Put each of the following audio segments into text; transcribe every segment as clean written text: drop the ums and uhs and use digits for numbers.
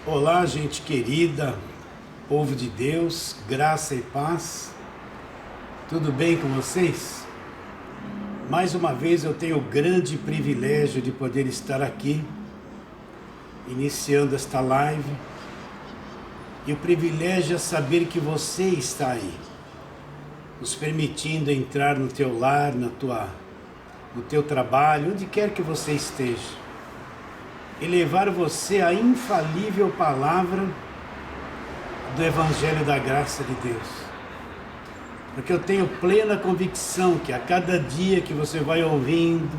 Olá, gente querida, povo de Deus, graça e paz, tudo bem com vocês? Mais uma vez eu tenho o grande privilégio de poder estar aqui, iniciando esta live, e o privilégio é saber que você está aí, nos permitindo entrar no teu lar, no teu trabalho, onde quer que você esteja, e levar você a infalível palavra do Evangelho da Graça de Deus. Porque eu tenho plena convicção que a cada dia que você vai ouvindo,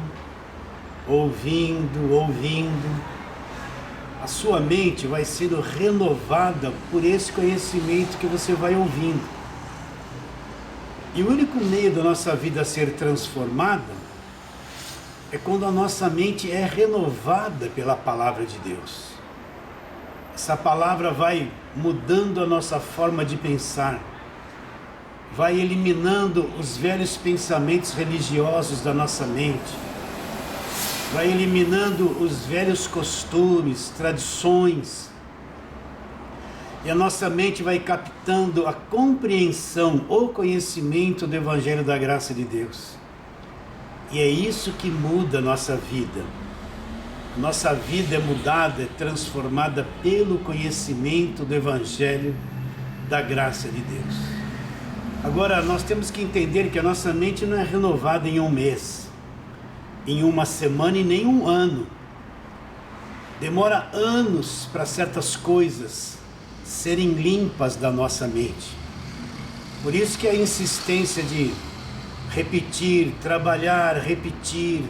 a sua mente vai sendo renovada por esse conhecimento que você vai ouvindo. E o único meio da nossa vida a ser transformada é quando a nossa mente é renovada pela palavra de Deus. Essa palavra vai mudando a nossa forma de pensar, vai eliminando os velhos pensamentos religiosos da nossa mente, vai eliminando os velhos costumes, tradições, e a nossa mente vai captando a compreensão, o conhecimento do Evangelho da Graça de Deus. E é isso que muda a nossa vida. Nossa vida é mudada, é transformada pelo conhecimento do Evangelho da Graça de Deus. Agora, nós temos que entender que a nossa mente não é renovada em um mês, em uma semana e nem um ano. Demora anos para certas coisas serem limpas da nossa mente. Por isso que a insistência de repetir, trabalhar, repetir,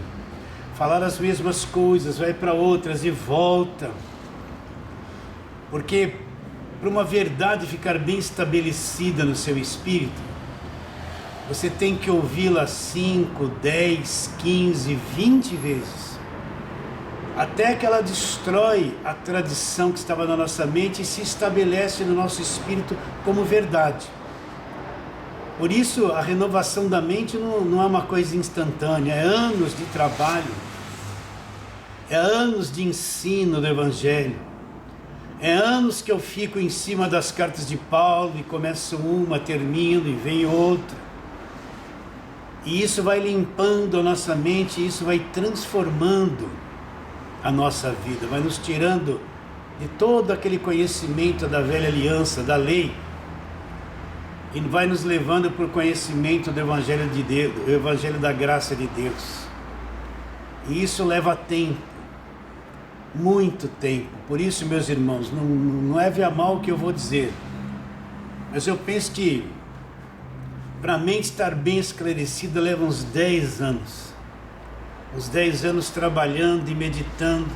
falar as mesmas coisas, vai para outras e volta. Porque para uma verdade ficar bem estabelecida no seu espírito, você tem que ouvi-la 5, 10, 15, 20 vezes, até que ela destrói a tradição que estava na nossa mente e se estabelece no nosso espírito como verdade. Por isso, a renovação da mente não é uma coisa instantânea, é anos de trabalho, é anos de ensino do Evangelho, é anos que eu fico em cima das cartas de Paulo e começo uma, termino e vem outra. E isso vai limpando a nossa mente, isso vai transformando a nossa vida, vai nos tirando de todo aquele conhecimento da velha aliança, da lei, e vai nos levando para o conhecimento do Evangelho de Deus, do Evangelho da Graça de Deus. E isso leva tempo, muito tempo. Por isso, meus irmãos, não leve a mal o que eu vou dizer, mas eu penso que para a mente estar bem esclarecida leva uns 10 anos. Uns 10 anos trabalhando e meditando,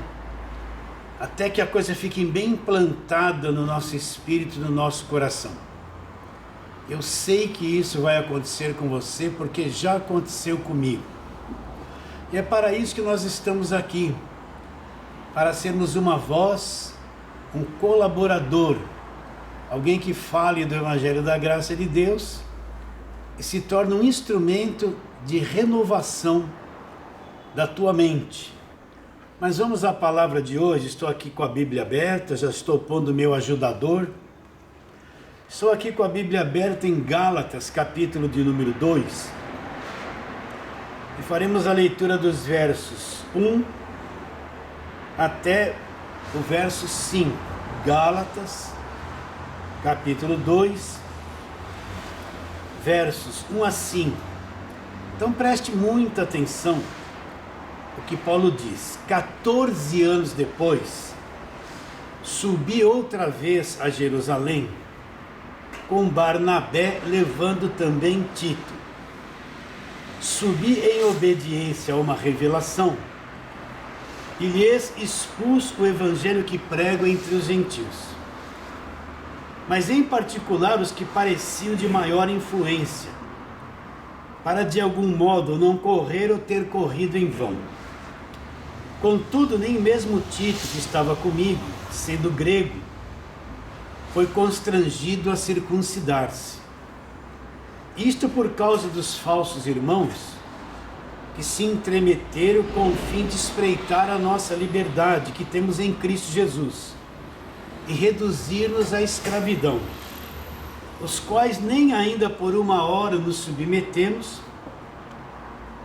até que a coisa fique bem implantada no nosso espírito, no nosso coração. Eu sei que isso vai acontecer com você, porque já aconteceu comigo. E é para isso que nós estamos aqui, para sermos uma voz, um colaborador, alguém que fale do Evangelho da Graça de Deus e se torne um instrumento de renovação da tua mente. Mas vamos à palavra de hoje. Estou aqui com a Bíblia aberta, já estou pondo o meu ajudador. Estou aqui com a Bíblia aberta em Gálatas, capítulo de número 2. E faremos a leitura dos versos 1 até o verso 5. Gálatas, capítulo 2, versos 1 a 5. Então preste muita atenção o que Paulo diz. 14 anos depois, subi outra vez a Jerusalém, com Barnabé levando também Tito. Subi em obediência a uma revelação e lhes expus o evangelho que prego entre os gentios, mas em particular os que pareciam de maior influência, para de algum modo não correr ou ter corrido em vão. Contudo, nem mesmo Tito, que estava comigo, sendo grego, foi constrangido a circuncidar-se. Isto por causa dos falsos irmãos, que se entremeteram com o fim de espreitar a nossa liberdade que temos em Cristo Jesus, e reduzir-nos à escravidão, os quais nem ainda por uma hora nos submetemos,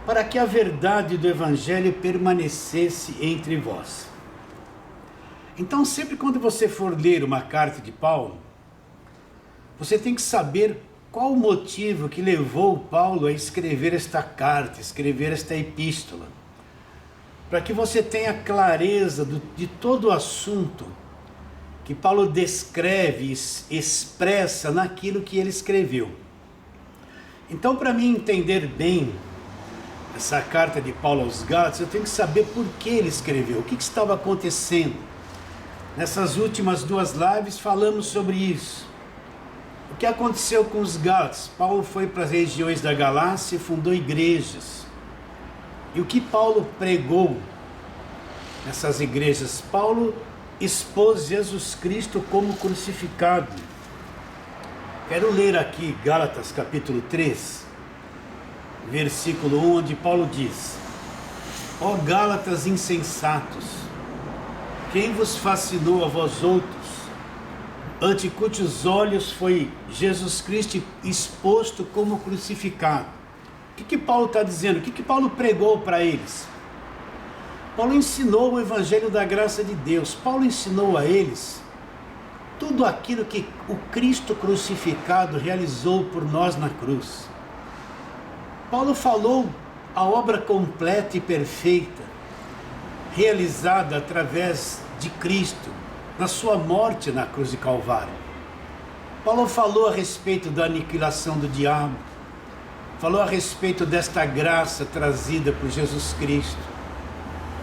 para que a verdade do Evangelho permanecesse entre vós. Então, sempre quando você for ler uma carta de Paulo, você tem que saber qual o motivo que levou Paulo a escrever esta carta, escrever esta epístola, para que você tenha clareza de todo o assunto que Paulo descreve, expressa naquilo que ele escreveu. Então, para mim entender bem essa carta de Paulo aos Gálatas, eu tenho que saber por que ele escreveu, o que estava acontecendo. Nessas últimas 2 lives falamos sobre isso. O que aconteceu com os Gálatas? Paulo foi para as regiões da Galácia e fundou igrejas. E o que Paulo pregou nessas igrejas? Paulo expôs Jesus Cristo como crucificado. Quero ler aqui Gálatas capítulo 3, versículo 1, onde Paulo diz: Ó Gálatas insensatos, quem vos fascinou a vós outros, ante cujos olhos foi Jesus Cristo exposto como crucificado? O que Paulo está dizendo? O que Paulo pregou para eles? Paulo ensinou o Evangelho da graça de Deus. Paulo ensinou a eles tudo aquilo que o Cristo crucificado realizou por nós na cruz. Paulo falou a obra completa e perfeita, realizada através de Cristo, na sua morte na cruz de Calvário. Paulo falou a respeito da aniquilação do diabo, falou a respeito desta graça trazida por Jesus Cristo,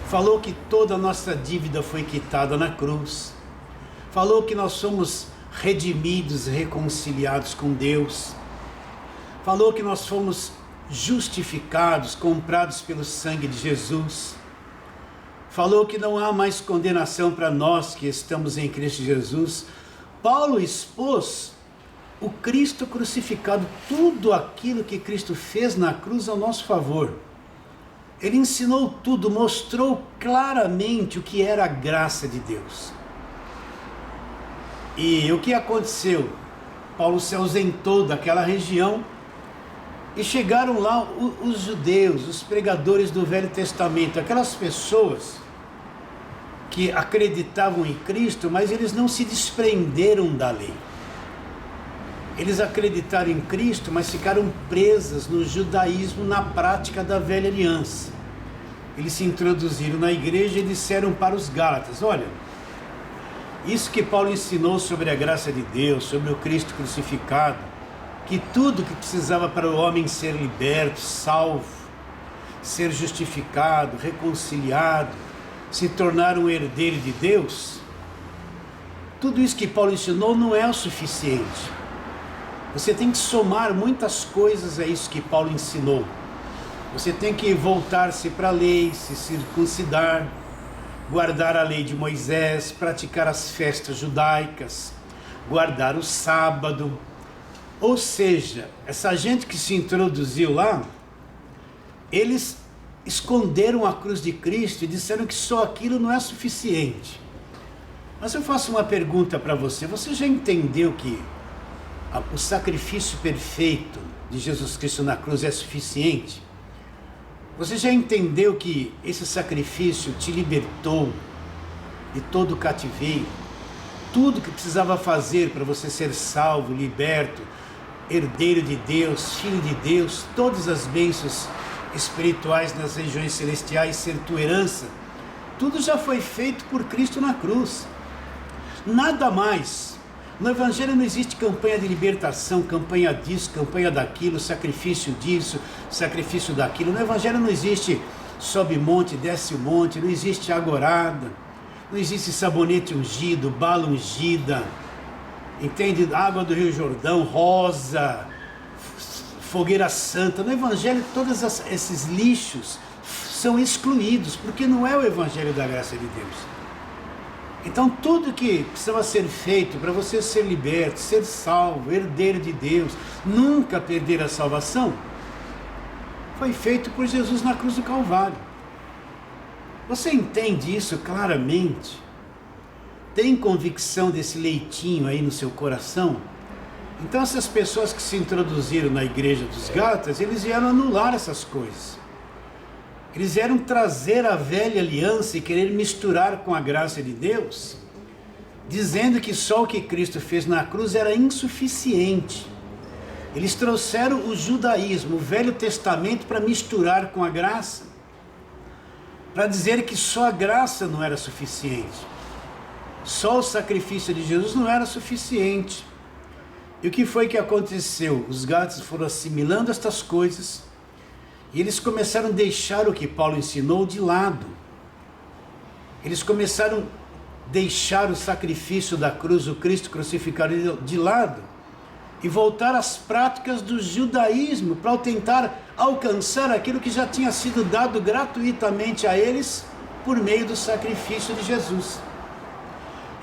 falou que toda a nossa dívida foi quitada na cruz, falou que nós somos redimidos e reconciliados com Deus, falou que nós fomos justificados, comprados pelo sangue de Jesus, falou que não há mais condenação para nós que estamos em Cristo Jesus. Paulo expôs o Cristo crucificado, tudo aquilo que Cristo fez na cruz ao nosso favor. Ele ensinou tudo, mostrou claramente o que era a graça de Deus. E o que aconteceu? Paulo se ausentou daquela região e chegaram lá os judeus, os pregadores do Velho Testamento, aquelas pessoas que acreditavam em Cristo, mas eles não se desprenderam da lei. Eles acreditaram em Cristo, mas ficaram presas no judaísmo, na prática da velha aliança. Eles se introduziram na igreja e disseram para os Gálatas: olha, isso que Paulo ensinou sobre a graça de Deus, sobre o Cristo crucificado, que tudo que precisava para o homem ser liberto, salvo, ser justificado, reconciliado, se tornar um herdeiro de Deus, tudo isso que Paulo ensinou não é o suficiente. Você tem que somar muitas coisas a isso que Paulo ensinou. Você tem que voltar-se para a lei, se circuncidar, guardar a lei de Moisés, praticar as festas judaicas, guardar o sábado. Ou seja, essa gente que se introduziu lá, eles esconderam a cruz de Cristo e disseram que só aquilo não é suficiente. Mas eu faço uma pergunta para você: você já entendeu que o sacrifício perfeito de Jesus Cristo na cruz é suficiente? Você já entendeu que esse sacrifício te libertou de todo o cativeiro? Tudo que precisava fazer para você ser salvo, liberto, herdeiro de Deus, filho de Deus, todas as bênçãos espirituais nas regiões celestiais, ser tua herança, tudo já foi feito por Cristo na cruz. Nada mais. No Evangelho não existe campanha de libertação, campanha disso, campanha daquilo, sacrifício disso, sacrifício daquilo. No Evangelho não existe sobe monte, desce o monte, não existe agorada, não existe sabonete ungido, bala ungida, entende? Água do Rio Jordão, rosa, fogueira santa. No Evangelho todos esses lixos são excluídos, porque não é o Evangelho da graça de Deus. Então tudo que precisava ser feito para você ser liberto, ser salvo, herdeiro de Deus, nunca perder a salvação, foi feito por Jesus na cruz do Calvário. Você entende isso claramente? Tem convicção desse leitinho aí no seu coração? Então essas pessoas que se introduziram na igreja dos Gálatas, eles vieram anular essas coisas. Eles vieram trazer a velha aliança e querer misturar com a graça de Deus, dizendo que só o que Cristo fez na cruz era insuficiente. Eles trouxeram o judaísmo, o Velho Testamento, para misturar com a graça, para dizer que só a graça não era suficiente, só o sacrifício de Jesus não era suficiente. E o que foi que aconteceu? Os gálatas foram assimilando estas coisas e eles começaram a deixar o que Paulo ensinou de lado. Eles começaram a deixar o sacrifício da cruz, o Cristo crucificado, de lado e voltar às práticas do judaísmo para tentar alcançar aquilo que já tinha sido dado gratuitamente a eles por meio do sacrifício de Jesus.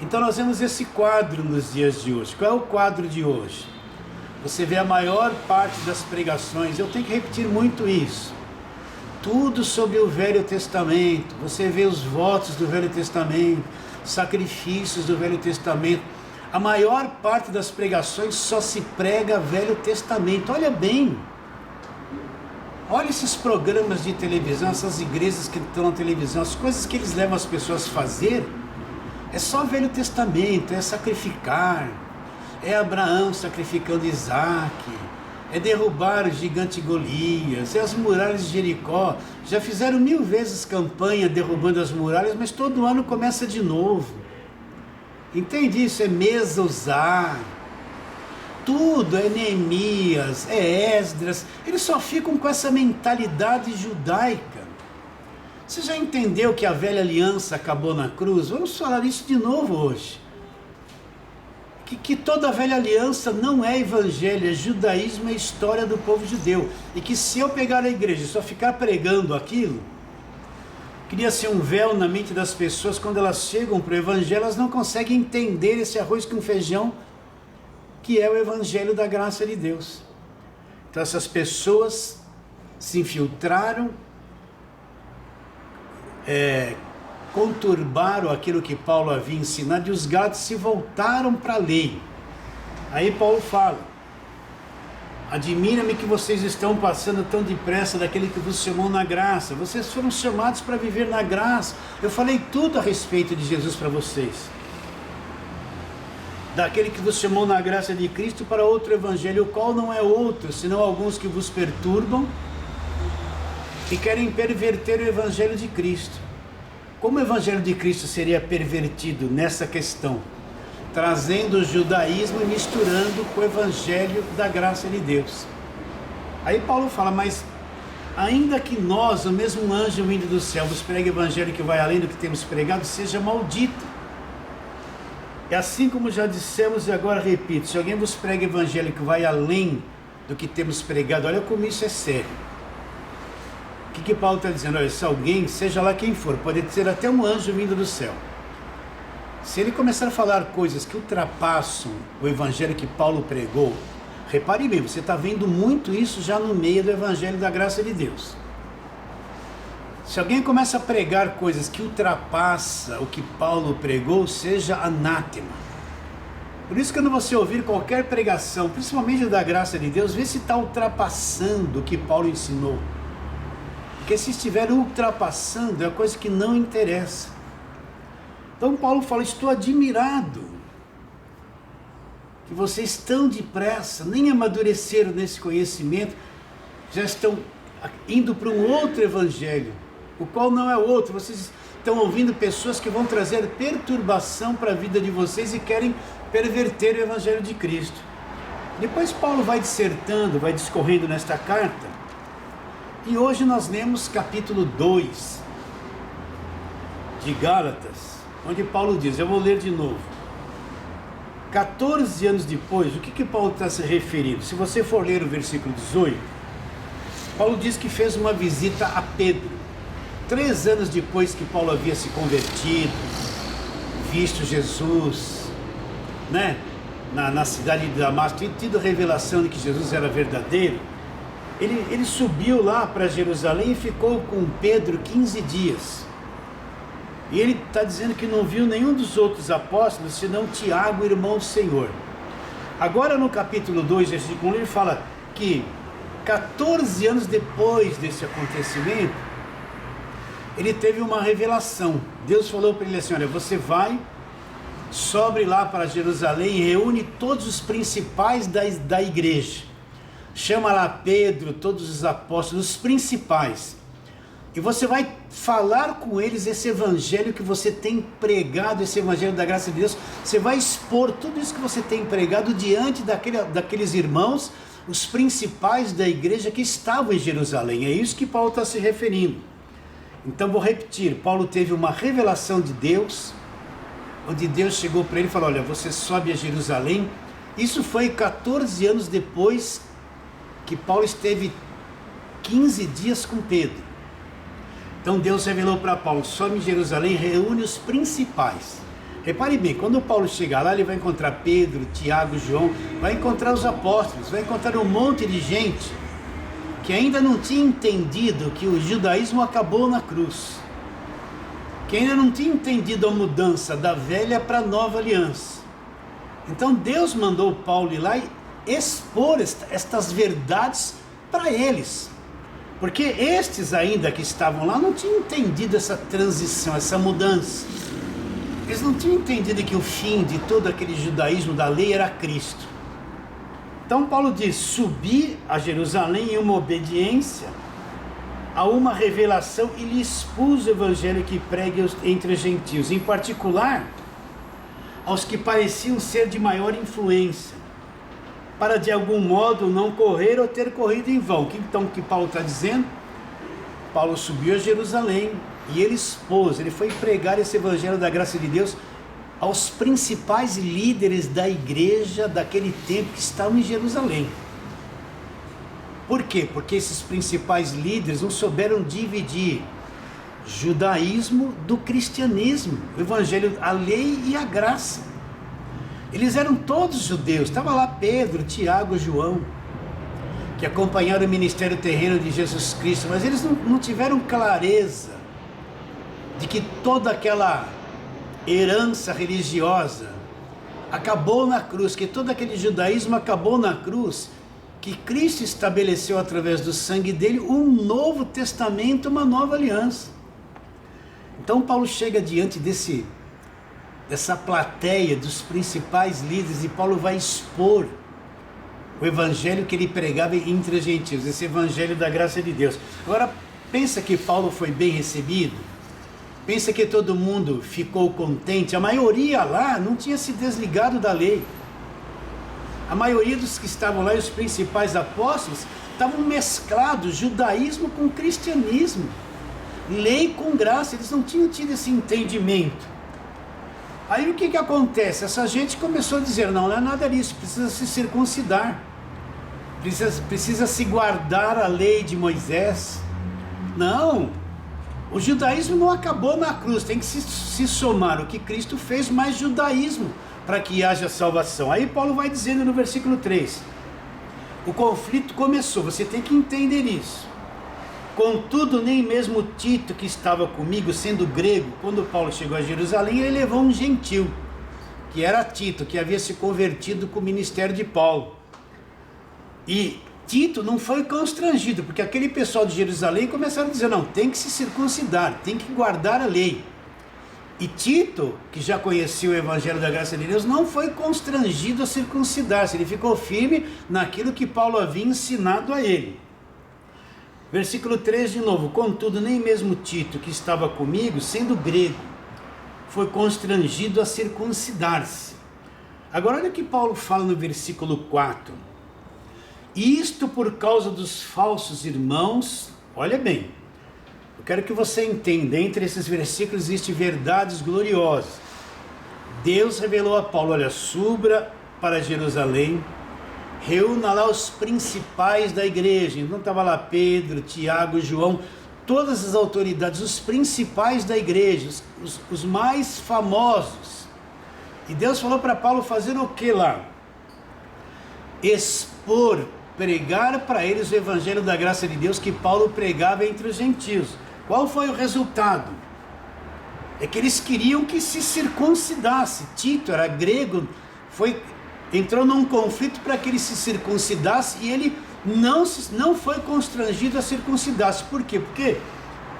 Então nós vemos esse quadro nos dias de hoje. Qual é o quadro de hoje? Você vê a maior parte das pregações, eu tenho que repetir muito isso, tudo sobre o Velho Testamento. Você vê os votos do Velho Testamento, sacrifícios do Velho Testamento. A maior parte das pregações só se prega Velho Testamento. Olha bem, olha esses programas de televisão, essas igrejas que estão na televisão, as coisas que eles levam as pessoas a fazer, é só Velho Testamento, é sacrificar, é Abraão sacrificando Isaac, é derrubar o gigante Golias, é as muralhas de Jericó. Já fizeram 1000 vezes campanha derrubando as muralhas, mas todo ano começa de novo. Entende isso? É Mesuzá, tudo é Neemias, é Esdras. Eles só ficam com essa mentalidade judaica. Você já entendeu que a velha aliança acabou na cruz? Vamos falar isso de novo hoje. Que toda a velha aliança não é evangelho, é judaísmo, é história do povo judeu. E que se eu pegar a igreja e só ficar pregando aquilo, cria-se um véu na mente das pessoas. Quando elas chegam para o evangelho, elas não conseguem entender esse arroz com feijão, que é o evangelho da graça de Deus. Então essas pessoas se infiltraram, conturbaram aquilo que Paulo havia ensinado, e os gálatas se voltaram para a lei. Aí Paulo fala: admira-me que vocês estão passando tão depressa daquele que vos chamou na graça. Vocês foram chamados para viver na graça. Eu falei tudo a respeito de Jesus para vocês, daquele que vos chamou na graça de Cristo para outro evangelho, o qual não é outro, senão alguns que vos perturbam e querem perverter o evangelho de Cristo. Como o evangelho de Cristo seria pervertido nessa questão? Trazendo o judaísmo e misturando com o evangelho da graça de Deus. Aí Paulo fala: mas ainda que nós, o mesmo anjo vindo do céu, vos pregue o evangelho que vai além do que temos pregado, seja maldito. É assim como já dissemos e agora repito: se alguém vos prega o evangelho que vai além do que temos pregado, olha como isso é sério. O que Paulo está dizendo? Olha, se alguém, seja lá quem for, pode ser até um anjo vindo do céu, se ele começar a falar coisas que ultrapassam o evangelho que Paulo pregou, repare bem, você está vendo muito isso já no meio do evangelho da graça de Deus. Se alguém começa a pregar coisas que ultrapassam o que Paulo pregou, seja anátema. Por isso, quando você ouvir qualquer pregação, principalmente da graça de Deus, vê se está ultrapassando o que Paulo ensinou. Porque se estiver ultrapassando, é a coisa que não interessa. Então Paulo fala: estou admirado que vocês tão depressa, nem amadureceram nesse conhecimento, já estão indo para um outro evangelho, o qual não é outro. Vocês estão ouvindo pessoas que vão trazer perturbação para a vida de vocês e querem perverter o evangelho de Cristo. Depois Paulo vai dissertando, vai discorrendo nesta carta. E hoje nós lemos capítulo 2 de Gálatas, onde Paulo diz, eu vou ler de novo: 14 anos depois, o que Paulo está se referindo? Se você for ler o versículo 18, Paulo diz que fez uma visita a Pedro, 3 anos depois que Paulo havia se convertido, visto Jesus, né, na cidade de Damasco, tinha tido revelação de que Jesus era verdadeiro. Ele subiu lá para Jerusalém e ficou com Pedro 15 dias. E ele está dizendo que não viu nenhum dos outros apóstolos, senão Tiago, irmão do Senhor. Agora no capítulo 2, versículo 1, ele fala que 14 anos depois desse acontecimento, ele teve uma revelação. Deus falou para ele assim: olha, você vai, sobre lá para Jerusalém e reúne todos os principais da igreja. Chama lá Pedro, todos os apóstolos, os principais. E você vai falar com eles esse evangelho que você tem pregado, esse evangelho da graça de Deus. Você vai expor tudo isso que você tem pregado diante daqueles irmãos, os principais da igreja que estavam em Jerusalém. É isso que Paulo está se referindo. Então vou repetir, Paulo teve uma revelação de Deus, onde Deus chegou para ele e falou: olha, você sobe a Jerusalém. Isso foi 14 anos depois que Paulo esteve 15 dias com Pedro. Então Deus revelou para Paulo: sobe em Jerusalém, reúne os principais. Repare bem, quando Paulo chegar lá, ele vai encontrar Pedro, Tiago, João, vai encontrar os apóstolos, vai encontrar um monte de gente que ainda não tinha entendido que o judaísmo acabou na cruz, que ainda não tinha entendido a mudança da velha para a nova aliança. Então Deus mandou Paulo ir lá e expor estas verdades para eles, porque estes ainda que estavam lá não tinham entendido essa transição, essa mudança. Eles não tinham entendido que o fim de todo aquele judaísmo da lei era Cristo. Então Paulo diz: subi a Jerusalém em uma obediência a uma revelação e lhe expus o evangelho que pregue entre os gentios, em particular aos que pareciam ser de maior influência, para de algum modo não correr ou ter corrido em vão. Então o que Paulo está dizendo? Paulo subiu a Jerusalém e ele expôs, ele foi pregar esse evangelho da graça de Deus aos principais líderes da igreja daquele tempo que estavam em Jerusalém. Por quê? Porque esses principais líderes não souberam dividir judaísmo do cristianismo, o evangelho, a lei e a graça. Eles eram todos judeus. Estava lá Pedro, Tiago, João, que acompanharam o ministério terreno de Jesus Cristo, mas eles não tiveram clareza de que toda aquela herança religiosa acabou na cruz, que todo aquele judaísmo acabou na cruz, que Cristo estabeleceu através do sangue dele um novo testamento, uma nova aliança. Então Paulo chega diante dessa plateia dos principais líderes e Paulo vai expor o evangelho que ele pregava entre os gentios, esse evangelho da graça de Deus. Agora, pensa que Paulo foi bem recebido? Pensa que todo mundo ficou contente? A maioria lá não tinha se desligado da lei. A maioria dos que estavam lá, os principais apóstolos, estavam mesclados judaísmo com cristianismo, lei com graça. Eles não tinham tido esse entendimento. Aí o que acontece? Essa gente começou a dizer: não é nada disso, precisa se circuncidar, precisa se guardar a lei de Moisés. Não, o judaísmo não acabou na cruz, tem que se somar o que Cristo fez, mais judaísmo, para que haja salvação. Aí Paulo vai dizendo no versículo 3, o conflito começou, você tem que entender isso. Contudo, nem mesmo Tito, que estava comigo, sendo grego, quando Paulo chegou a Jerusalém, ele levou um gentil, que era Tito, que havia se convertido com o ministério de Paulo. E Tito não foi constrangido, porque aquele pessoal de Jerusalém começaram a dizer: não, tem que se circuncidar, tem que guardar a lei. E Tito, que já conhecia o evangelho da graça de Deus, não foi constrangido a circuncidar-se, ele ficou firme naquilo que Paulo havia ensinado a ele. Versículo 3 de novo: contudo, nem mesmo Tito, que estava comigo, sendo grego, foi constrangido a circuncidar-se. Agora olha o que Paulo fala no versículo 4. Isto por causa dos falsos irmãos. Olha bem, eu quero que você entenda, entre esses versículos existem verdades gloriosas. Deus revelou a Paulo: olha, suba para Jerusalém, reúna lá os principais da igreja. Então estava lá Pedro, Tiago, João, todas as autoridades, os principais da igreja, os mais famosos. E Deus falou para Paulo fazer o que lá? Expor, pregar para eles o evangelho da graça de Deus que Paulo pregava entre os gentios. Qual foi o resultado? é que eles queriam que se circuncidasse. Tito era grego, entrou num conflito para que ele se circuncidasse, e ele não foi constrangido a circuncidar-se. Por quê? Porque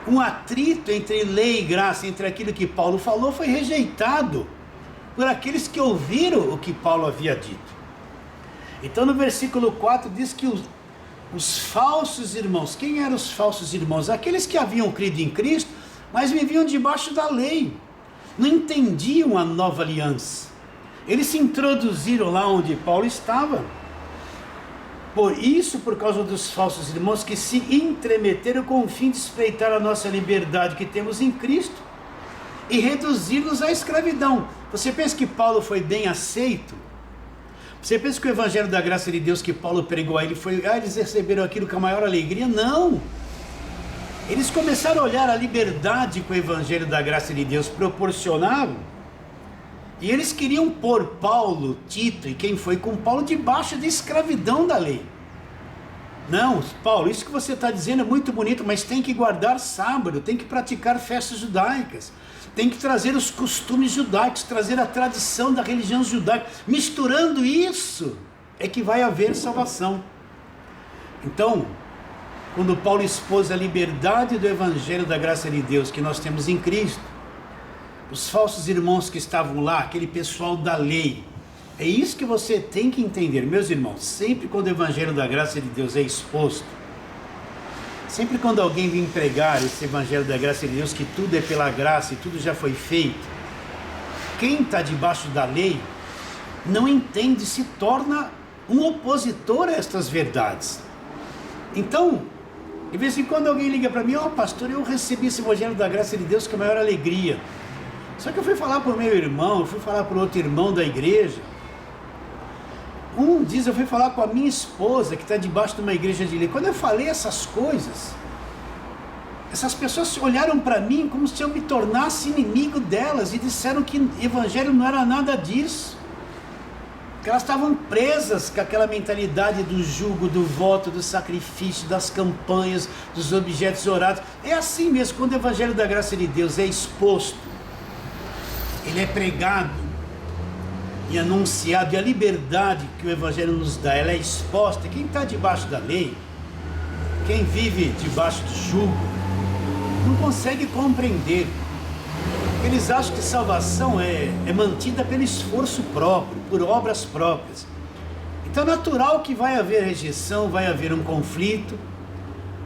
um atrito entre lei e graça, entre aquilo que Paulo falou, foi rejeitado por aqueles que ouviram o que Paulo havia dito. Então no versículo 4 diz que os falsos irmãos, quem eram os falsos irmãos? Aqueles que haviam crido em Cristo, mas viviam debaixo da lei, não entendiam a nova aliança. Eles se introduziram lá onde Paulo estava. Por causa dos falsos irmãos que se entremeteram com o fim de espreitar a nossa liberdade que temos em Cristo e reduzir-nos à escravidão. Você pensa que Paulo foi bem aceito? Você pensa que o evangelho da graça de Deus que Paulo pregou a ele foi, eles receberam aquilo com a maior alegria? Não! Eles começaram a olhar a liberdade que o evangelho da graça de Deus proporcionava, e eles queriam pôr Paulo, Tito e quem foi com Paulo debaixo da escravidão da lei. Não, Paulo, isso que você está dizendo é muito bonito, mas tem que guardar sábado, tem que praticar festas judaicas, tem que trazer os costumes judaicos, trazer a tradição da religião judaica. Misturando isso é que vai haver salvação. Então, quando Paulo expôs a liberdade do evangelho da graça de Deus que nós temos em Cristo, os falsos irmãos que estavam lá, aquele pessoal da lei, é isso que você tem que entender, meus irmãos. Sempre quando o evangelho da graça de Deus é exposto, sempre quando alguém vem pregar esse evangelho da graça de Deus, que tudo é pela graça e tudo já foi feito, quem está debaixo da lei não entende, se torna um opositor a estas verdades. Então, de vez em quando alguém liga para mim: ó, pastor, eu recebi esse evangelho da graça de Deus com a maior alegria, só que eu fui falar para o meu irmão, eu fui falar para o outro irmão da igreja. Um diz, eu fui falar com a minha esposa, que está debaixo de uma igreja de lei. Quando eu falei essas coisas, essas pessoas olharam para mim como se eu me tornasse inimigo delas, e disseram que o evangelho não era nada disso, que elas estavam presas com aquela mentalidade do jugo, do voto, do sacrifício, das campanhas, dos objetos orados. É assim mesmo, quando o evangelho da graça de Deus é exposto, ele é pregado e anunciado, e a liberdade que o evangelho nos dá, ela é exposta. Quem está debaixo da lei, quem vive debaixo do jugo, não consegue compreender. Eles acham que salvação é mantida pelo esforço próprio, por obras próprias. Então é natural que vai haver rejeição, vai haver um conflito,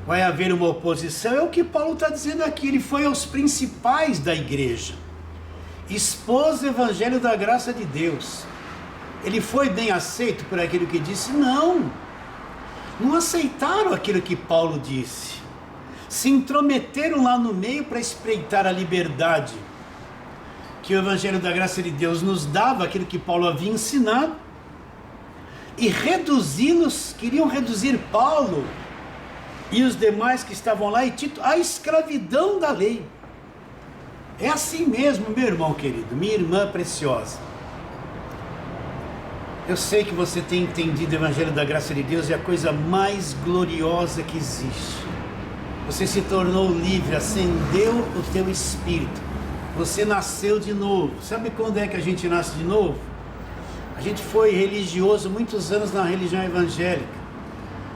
vai haver uma oposição. É o que Paulo está dizendo aqui. Ele foi aos principais da igreja, expôs o evangelho da graça de Deus. Ele foi bem aceito por aquilo que disse? Não aceitaram aquilo que Paulo disse, se intrometeram lá no meio para espreitar a liberdade que o evangelho da graça de Deus nos dava, aquilo que Paulo havia ensinado, e queriam reduzir Paulo e os demais que estavam lá, e Tito, à escravidão da lei. É assim mesmo, meu irmão querido, minha irmã preciosa. Eu sei que você tem entendido o evangelho da graça de Deus, é a coisa mais gloriosa que existe. Você se tornou livre, acendeu o teu espírito, você nasceu de novo. Sabe quando é que a gente nasce de novo? A gente foi religioso muitos anos na religião evangélica,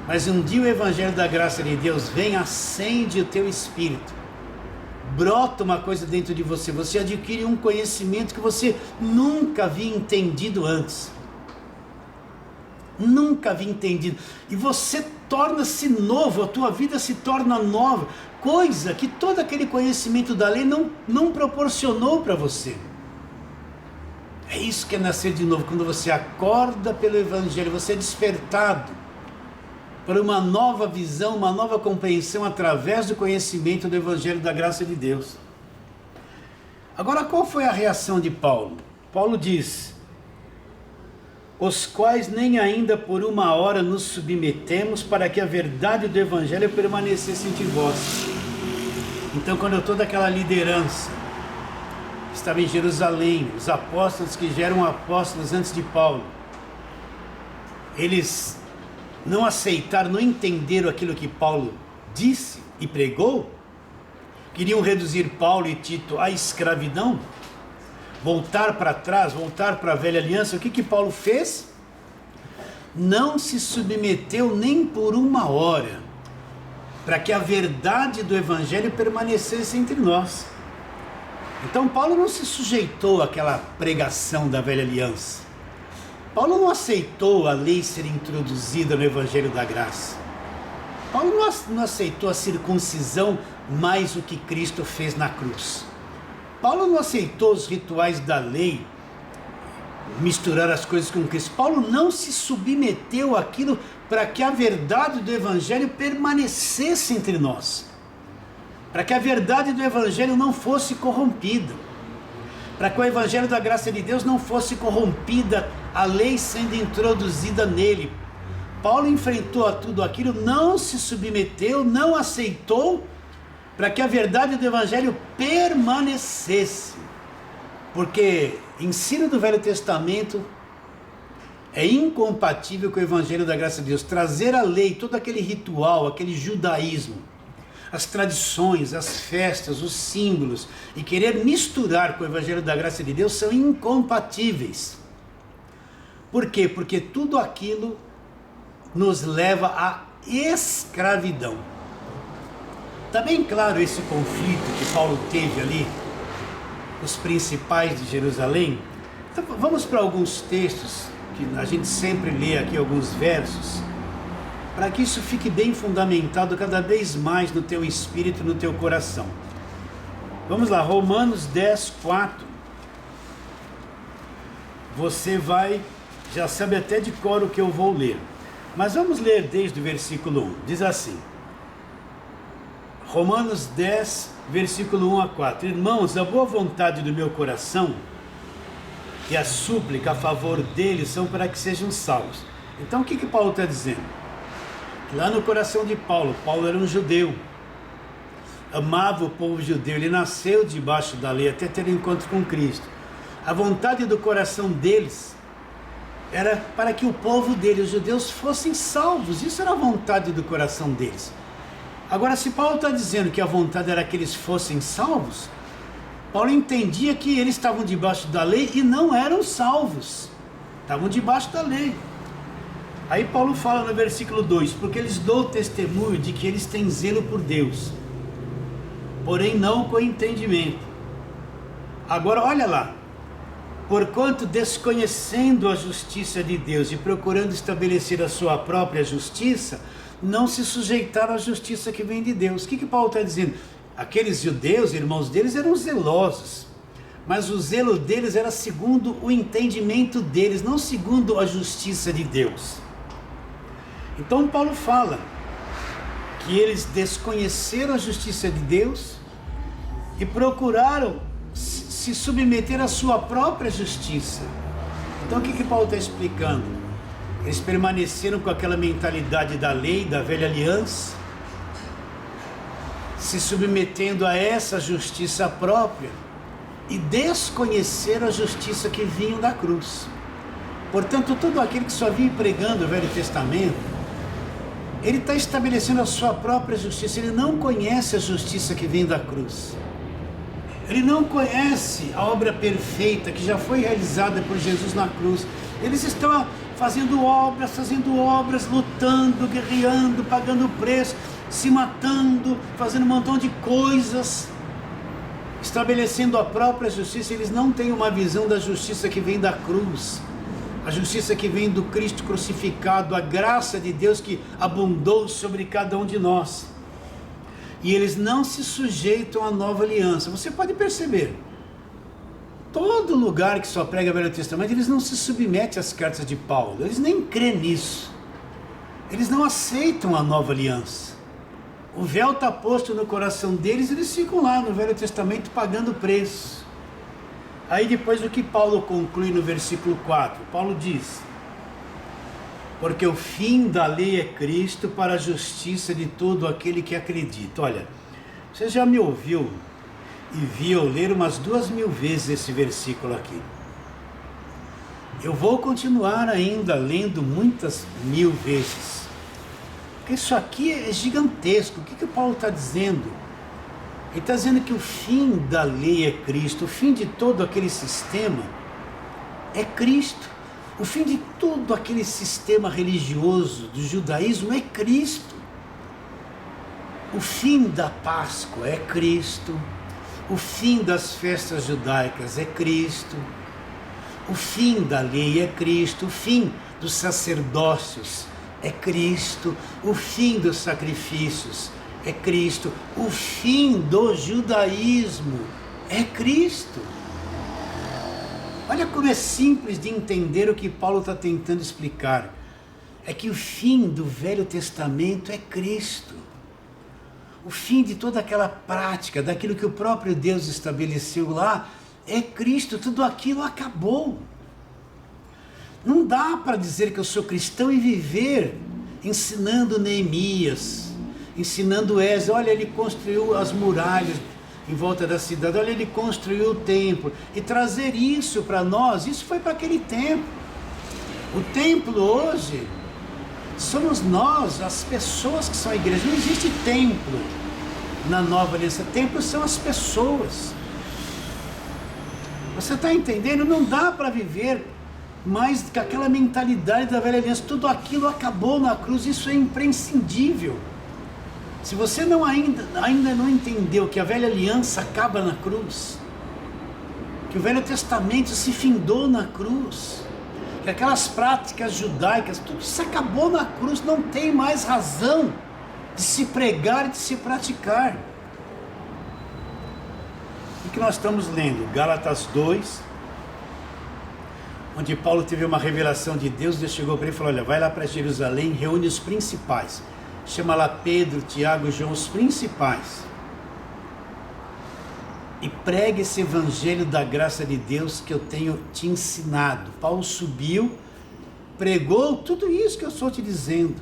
mas um dia o evangelho da graça de Deus vem, acende o teu espírito, brota uma coisa dentro de você, você adquire um conhecimento que você nunca havia entendido antes. Nunca havia entendido. E você torna-se novo, a tua vida se torna nova, coisa que todo aquele conhecimento da lei não proporcionou para você. É isso que é nascer de novo. Quando você acorda pelo evangelho, você é despertado para uma nova visão, uma nova compreensão através do conhecimento do evangelho da graça de Deus. Agora, qual foi a reação de Paulo? Paulo diz: os quais nem ainda por uma hora nos submetemos, para que a verdade do evangelho permanecesse entre vós. Então, quando toda aquela liderança estava em Jerusalém, os apóstolos que já eram apóstolos antes de Paulo, eles não aceitaram, não entenderam aquilo que Paulo disse e pregou. queriam reduzir Paulo e Tito à escravidão, voltar para trás, voltar para a velha aliança. O que Paulo fez? Não se submeteu nem por uma hora, para que a verdade do Evangelho permanecesse entre nós. Então Paulo não se sujeitou àquela pregação da velha aliança. Paulo não aceitou a lei ser introduzida no Evangelho da graça. Paulo não aceitou a circuncisão mais o que Cristo fez na cruz. Paulo não aceitou os rituais da lei, misturar as coisas com Cristo. Paulo não se submeteu àquilo para que a verdade do Evangelho permanecesse entre nós, para que a verdade do Evangelho não fosse corrompida, para que o Evangelho da graça de Deus não fosse corrompida, a lei sendo introduzida nele. Paulo enfrentou a tudo aquilo, não se submeteu, não aceitou, para que a verdade do Evangelho permanecesse. Porque ensino do Velho Testamento é incompatível com o Evangelho da graça de Deus. Trazer a lei, todo aquele ritual, aquele judaísmo, as tradições, as festas, os símbolos, e querer misturar com o Evangelho da graça de Deus são incompatíveis. Por quê? Porque tudo aquilo nos leva à escravidão. Está bem claro esse conflito que Paulo teve ali, os principais de Jerusalém. Então vamos para alguns textos, que a gente sempre lê aqui alguns versos, para que isso fique bem fundamentado cada vez mais no teu espírito, no teu coração. Vamos lá, Romanos 10, 4. Você já sabe até de cor o que eu vou ler. Mas vamos ler desde o versículo 1. Diz assim, Romanos 10, versículo 1 a 4. Irmãos, a boa vontade do meu coração e a súplica a favor deles são para que sejam salvos. Então o que Paulo está dizendo? Lá no coração de Paulo era um judeu, amava o povo judeu, ele nasceu debaixo da lei até ter um encontro com Cristo. A vontade do coração deles era para que o povo dele, os judeus, fossem salvos. Isso era a vontade do coração deles. Agora, se Paulo está dizendo que a vontade era que eles fossem salvos, Paulo entendia que eles estavam debaixo da lei e não eram salvos, estavam debaixo da lei. Aí Paulo fala no versículo 2, porque eles dão testemunho de que eles têm zelo por Deus, porém não com entendimento. Agora olha lá, porquanto desconhecendo a justiça de Deus e procurando estabelecer a sua própria justiça, não se sujeitaram à justiça que vem de Deus. O que Paulo está dizendo? Aqueles judeus, irmãos deles, eram zelosos, mas o zelo deles era segundo o entendimento deles, não segundo a justiça de Deus. Então Paulo fala que eles desconheceram a justiça de Deus e procuraram se submeter à sua própria justiça. Então o que Paulo está explicando? Eles permaneceram com aquela mentalidade da lei, da velha aliança, se submetendo a essa justiça própria e desconheceram a justiça que vinha da cruz. Portanto, todo aquele que só vinha pregando o Velho Testamento, ele está estabelecendo a sua própria justiça, ele não conhece a justiça que vem da cruz. Ele não conhece a obra perfeita que já foi realizada por Jesus na cruz. Eles estão fazendo obras, lutando, guerreando, pagando preço, se matando, fazendo um montão de coisas, estabelecendo a própria justiça. Eles não têm uma visão da justiça que vem da cruz, a justiça que vem do Cristo crucificado, a graça de Deus que abundou sobre cada um de nós. E eles não se sujeitam à nova aliança. Você pode perceber, todo lugar que só prega o Velho Testamento, eles não se submetem às cartas de Paulo, eles nem creem nisso, eles não aceitam a nova aliança. O véu está posto no coração deles, eles ficam lá no Velho Testamento pagando preço. Aí depois o que Paulo conclui no versículo 4, Paulo diz, porque o fim da lei é Cristo para a justiça de todo aquele que acredita. Olha, você já me ouviu e viu ler umas 2.000 vezes esse versículo aqui. Eu vou continuar ainda lendo muitas 1.000 vezes, porque isso aqui é gigantesco. O que Paulo está dizendo? Ele está dizendo que o fim da lei é Cristo, o fim de todo aquele sistema é Cristo. O fim de todo aquele sistema religioso do judaísmo é Cristo. O fim da Páscoa é Cristo. O fim das festas judaicas é Cristo. O fim da lei é Cristo. O fim dos sacerdócios é Cristo. O fim dos sacrifícios é Cristo. O fim do judaísmo é Cristo. Olha como é simples de entender o que Paulo está tentando explicar. É que o fim do Velho Testamento é Cristo. O fim de toda aquela prática, daquilo que o próprio Deus estabeleceu lá, é Cristo. Tudo aquilo acabou. Não dá para dizer que eu sou cristão e viver ensinando Neemias, ensinando Esdras. Olha, ele construiu as muralhas em volta da cidade, olha, ele construiu o templo, e trazer isso para nós. Isso foi para aquele tempo. O templo hoje somos nós, as pessoas que são a igreja. Não existe templo na nova aliança. Templo são as pessoas. Você está entendendo? Não dá para viver mais com aquela mentalidade da velha aliança. Tudo aquilo acabou na cruz. Isso é imprescindível. Se você ainda não entendeu que a velha aliança acaba na cruz, que o Velho Testamento se findou na cruz, que aquelas práticas judaicas, tudo isso acabou na cruz, não tem mais razão de se pregar e de se praticar. O que nós estamos lendo? Gálatas 2, onde Paulo teve uma revelação de Deus. Deus chegou para ele e falou: olha, vai lá para Jerusalém, reúne os principais. Chama lá Pedro, Tiago e João, os principais, e pregue esse evangelho da graça de Deus que eu tenho te ensinado. Paulo subiu, pregou tudo isso que eu estou te dizendo,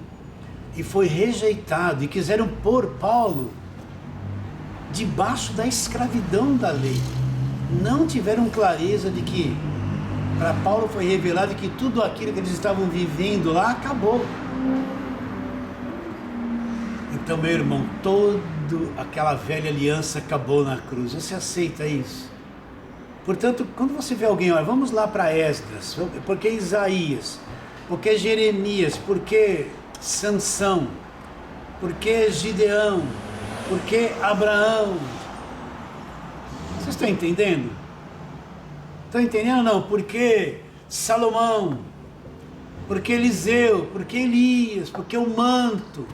e foi rejeitado, e quiseram pôr Paulo debaixo da escravidão da lei. Não tiveram clareza de que, para Paulo foi revelado que tudo aquilo que eles estavam vivendo lá acabou. Então, meu irmão, toda aquela velha aliança acabou na cruz. Você aceita isso? Portanto, quando você vê alguém, olha, vamos lá para Esdras, porque Isaías, porque Jeremias, porque Sansão, porque Gideão, porque Abraão. Vocês estão entendendo? Estão entendendo ou não? Porque Salomão, porque Eliseu, porque Elias, porque o manto,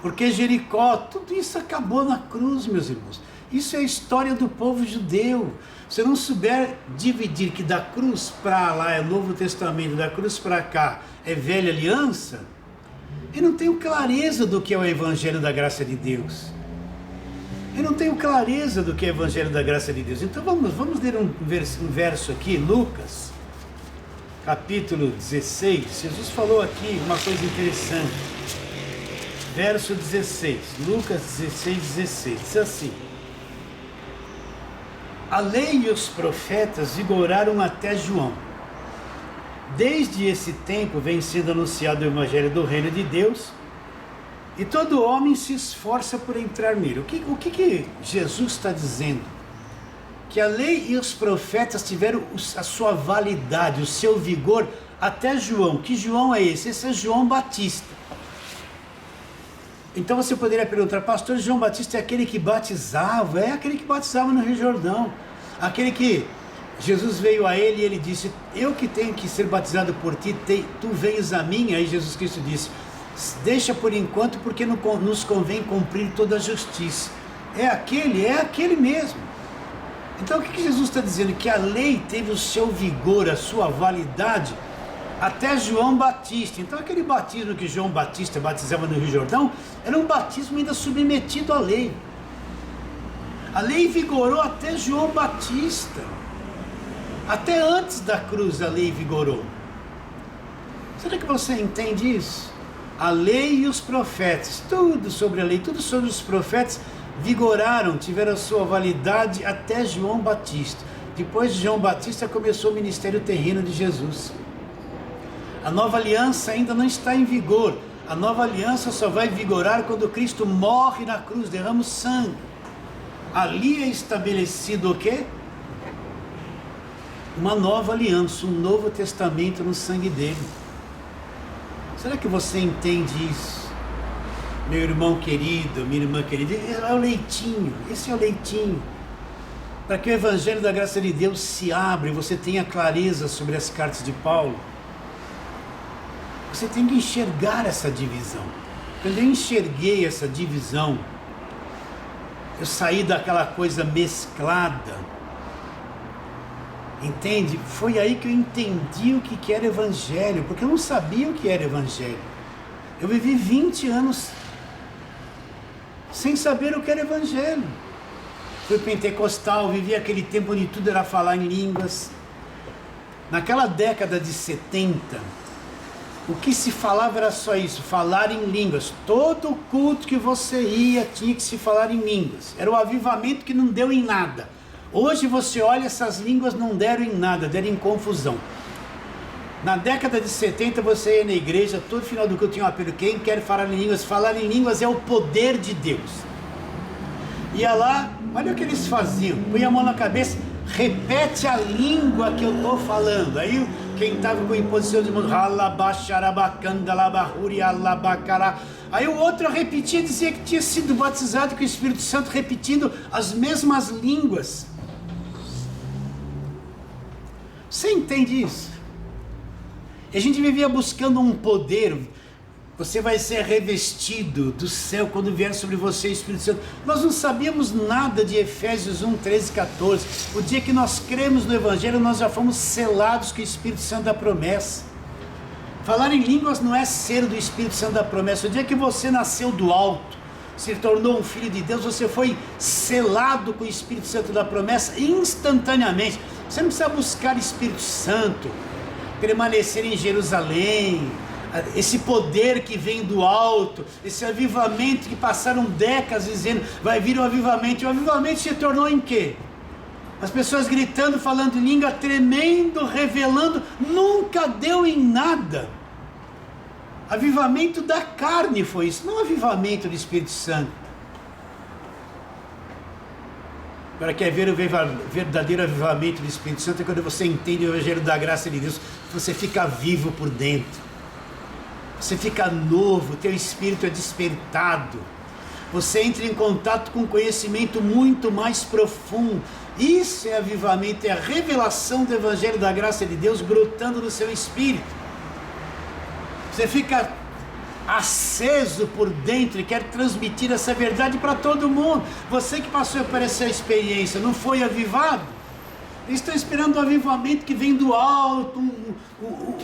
porque Jericó, tudo isso acabou na cruz, meus irmãos. Isso é a história do povo judeu. Se eu não souber dividir que da cruz para lá é o Novo Testamento, da cruz para cá é Velha Aliança, eu não tenho clareza do que é o Evangelho da Graça de Deus. Eu não tenho clareza do que é o Evangelho da Graça de Deus. Então vamos ler um verso aqui, Lucas, capítulo 16. Jesus falou aqui uma coisa interessante. Verso 16, Lucas 16, 16, diz assim: a lei e os profetas vigoraram até João. Desde esse tempo vem sendo anunciado o Evangelho do Reino de Deus, e todo homem se esforça por entrar nele. O que Jesus está dizendo? Que a lei e os profetas tiveram a sua validade, o seu vigor até João. Que João é esse? Esse é João Batista. Então você poderia perguntar: pastor, João Batista é aquele que batizava? É aquele que batizava no Rio Jordão, aquele que Jesus veio a ele e ele disse: eu que tenho que ser batizado por ti, tu vens a mim. Aí Jesus Cristo disse: deixa por enquanto, porque nos convém cumprir toda a justiça. É aquele mesmo. Então o que Jesus está dizendo? Que a lei teve o seu vigor, a sua validade até João Batista. Então aquele batismo que João Batista batizava no Rio Jordão era um batismo ainda submetido à lei. A lei vigorou até João Batista. Até antes da cruz a lei vigorou. Será que você entende isso? A lei e os profetas, tudo sobre a lei, tudo sobre os profetas vigoraram, tiveram a sua validade até João Batista. Depois de João Batista começou o ministério terreno de Jesus. A nova aliança ainda não está em vigor. A nova aliança só vai vigorar quando Cristo morre na cruz, derrama o sangue. Ali é estabelecido o quê? Uma nova aliança, um novo testamento no sangue dele. Será que você entende isso? Meu irmão querido, minha irmã querida, é o leitinho, esse é o leitinho. Para que o Evangelho da graça de Deus se abra e você tenha clareza sobre as cartas de Paulo, você tem que enxergar essa divisão. Quando eu enxerguei essa divisão, eu saí daquela coisa mesclada, entende? Foi aí que eu entendi o que era Evangelho, porque eu não sabia o que era Evangelho. Eu vivi 20 anos sem saber o que era Evangelho. Fui pentecostal, vivi aquele tempo onde tudo era falar em línguas. Naquela década de 70, o que se falava era só isso, falar em línguas. Todo culto que você ia tinha que se falar em línguas. Era o avivamento que não deu em nada. Hoje você olha, essas línguas não deram em nada, deram em confusão. Na década de 70 você ia na igreja, todo final do culto tinha um apelo: quem quer falar em línguas? Falar em línguas é o poder de Deus. Ia lá, olha o que eles faziam, põe a mão na cabeça, repete a língua que eu estou falando. Aí quem estava com imposição de mão, aí o outro repetia, dizia que tinha sido batizado com o Espírito Santo, repetindo as mesmas línguas. Você entende isso? E a gente vivia buscando um poder. Você vai ser revestido do céu quando vier sobre você o Espírito Santo. Nós não sabíamos nada de Efésios 1, 13 e 14. O dia que nós cremos no Evangelho, nós já fomos selados com o Espírito Santo da promessa. Falar em línguas não é ser do Espírito Santo da promessa. O dia que você nasceu do alto, se tornou um filho de Deus, você foi selado com o Espírito Santo da promessa instantaneamente. Você não precisa buscar Espírito Santo, permanecer em Jerusalém, esse poder que vem do alto, esse avivamento que passaram décadas dizendo, vai vir o avivamento. E o avivamento se tornou em quê? As pessoas gritando, falando em língua, tremendo, revelando, nunca deu em nada. Avivamento da carne foi isso, não avivamento do Espírito Santo. Agora, quer ver o verdadeiro avivamento do Espírito Santo? É quando você entende o Evangelho da graça de Deus, você fica vivo por dentro. Você fica novo, teu espírito é despertado. Você entra em contato com um conhecimento muito mais profundo. Isso é avivamento, é a revelação do Evangelho da graça de Deus brotando no seu espírito. Você fica aceso por dentro e quer transmitir essa verdade para todo mundo. Você que passou por essa experiência, não foi avivado? Eles estão esperando o avivamento que vem do alto,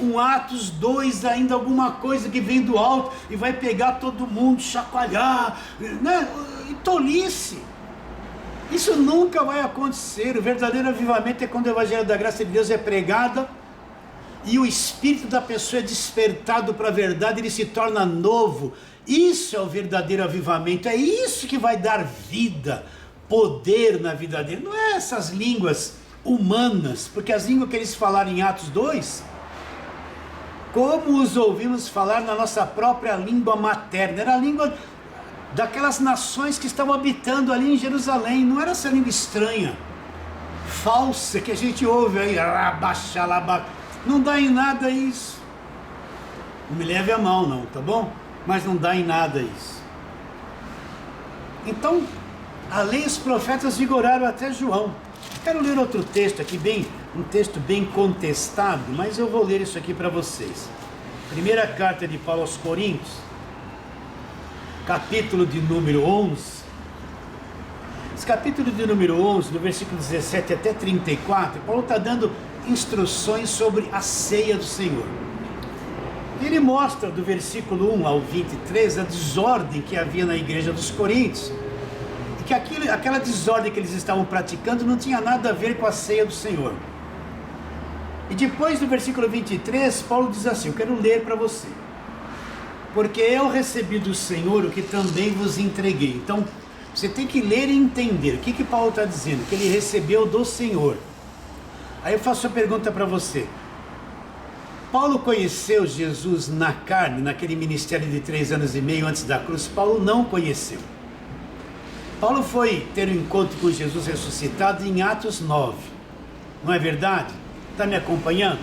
um Atos 2 ainda, alguma coisa que vem do alto e vai pegar todo mundo, chacoalhar, né? E tolice. Isso nunca vai acontecer. O verdadeiro avivamento é quando o Evangelho da graça de Deus é pregado e o espírito da pessoa é despertado para a verdade, ele se torna novo. Isso é o verdadeiro avivamento, é isso que vai dar vida, poder na vida dele. Não é essas línguas humanas, porque as línguas que eles falaram em Atos 2, como os ouvimos falar na nossa própria língua materna, era a língua daquelas nações que estavam habitando ali em Jerusalém. Não era essa língua estranha, falsa, que a gente ouve aí, não dá em nada isso. Não me leve a mal não, tá bom? Mas não dá em nada isso. Então, a lei e os profetas vigoraram até João. Quero ler outro texto aqui, um texto bem contestado, mas eu vou ler isso aqui para vocês. Primeira carta de Paulo aos Coríntios, capítulo de número 11. Esse capítulo de número 11, do versículo 17 até 34, Paulo está dando instruções sobre a ceia do Senhor. Ele mostra do versículo 1 ao 23 a desordem que havia na igreja dos Coríntios. Que aquela desordem que eles estavam praticando não tinha nada a ver com a ceia do Senhor. E depois do versículo 23, Paulo diz assim, eu quero ler para você. Porque eu recebi do Senhor o que também vos entreguei. Então, você tem que ler e entender. O que Paulo está dizendo? Que ele recebeu do Senhor. Aí eu faço a pergunta para você. Paulo conheceu Jesus na carne, naquele ministério de 3 anos e meio antes da cruz. Paulo não conheceu. Paulo foi ter um encontro com Jesus ressuscitado em Atos 9. Não é verdade? Está me acompanhando?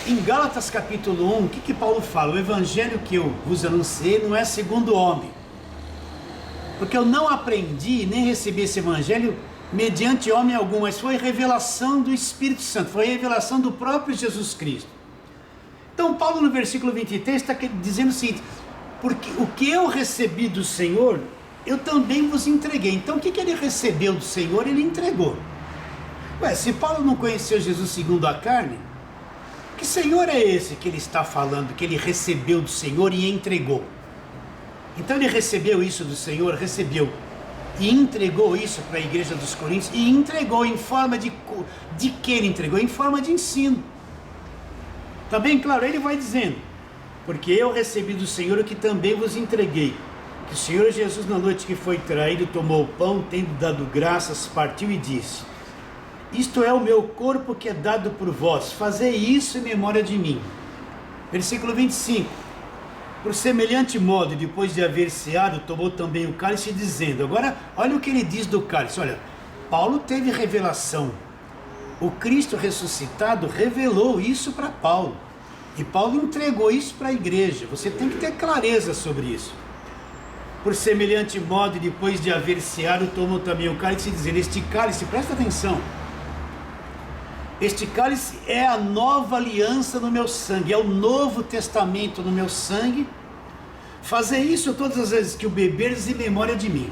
Em Gálatas capítulo 1, o que Paulo fala? O evangelho que eu vos anunciei não é segundo o homem. Porque eu não aprendi nem recebi esse evangelho mediante homem algum, mas foi revelação do Espírito Santo, foi revelação do próprio Jesus Cristo. Então Paulo no versículo 23 está dizendo o seguinte: porque o que eu recebi do Senhor, eu também vos entreguei. Então o que ele recebeu do Senhor, ele entregou. Ué, se Paulo não conheceu Jesus segundo a carne, que Senhor é esse que ele está falando, que ele recebeu do Senhor e entregou? Então ele recebeu isso do Senhor, recebeu e entregou isso para a igreja dos Coríntios, e entregou em forma de que ele entregou? Em forma de ensino. Está bem claro? Ele vai dizendo: porque eu recebi do Senhor o que também vos entreguei, que o Senhor Jesus, na noite que foi traído, tomou o pão, tendo dado graças, partiu e disse: isto é o meu corpo que é dado por vós, fazei isso em memória de mim. Versículo 25: por semelhante modo, depois de haver ceado, tomou também o cálice, dizendo... Agora, olha o que ele diz do cálice. Olha, Paulo teve revelação. O Cristo ressuscitado revelou isso para Paulo. E Paulo entregou isso para a igreja. Você tem que ter clareza sobre isso. Por semelhante modo, depois de haver ceado, tomou também o cálice, dizendo... Este cálice, presta atenção... Este cálice é a nova aliança no meu sangue, é o novo testamento no meu sangue. Fazer isso todas as vezes que o beberes em memória de mim.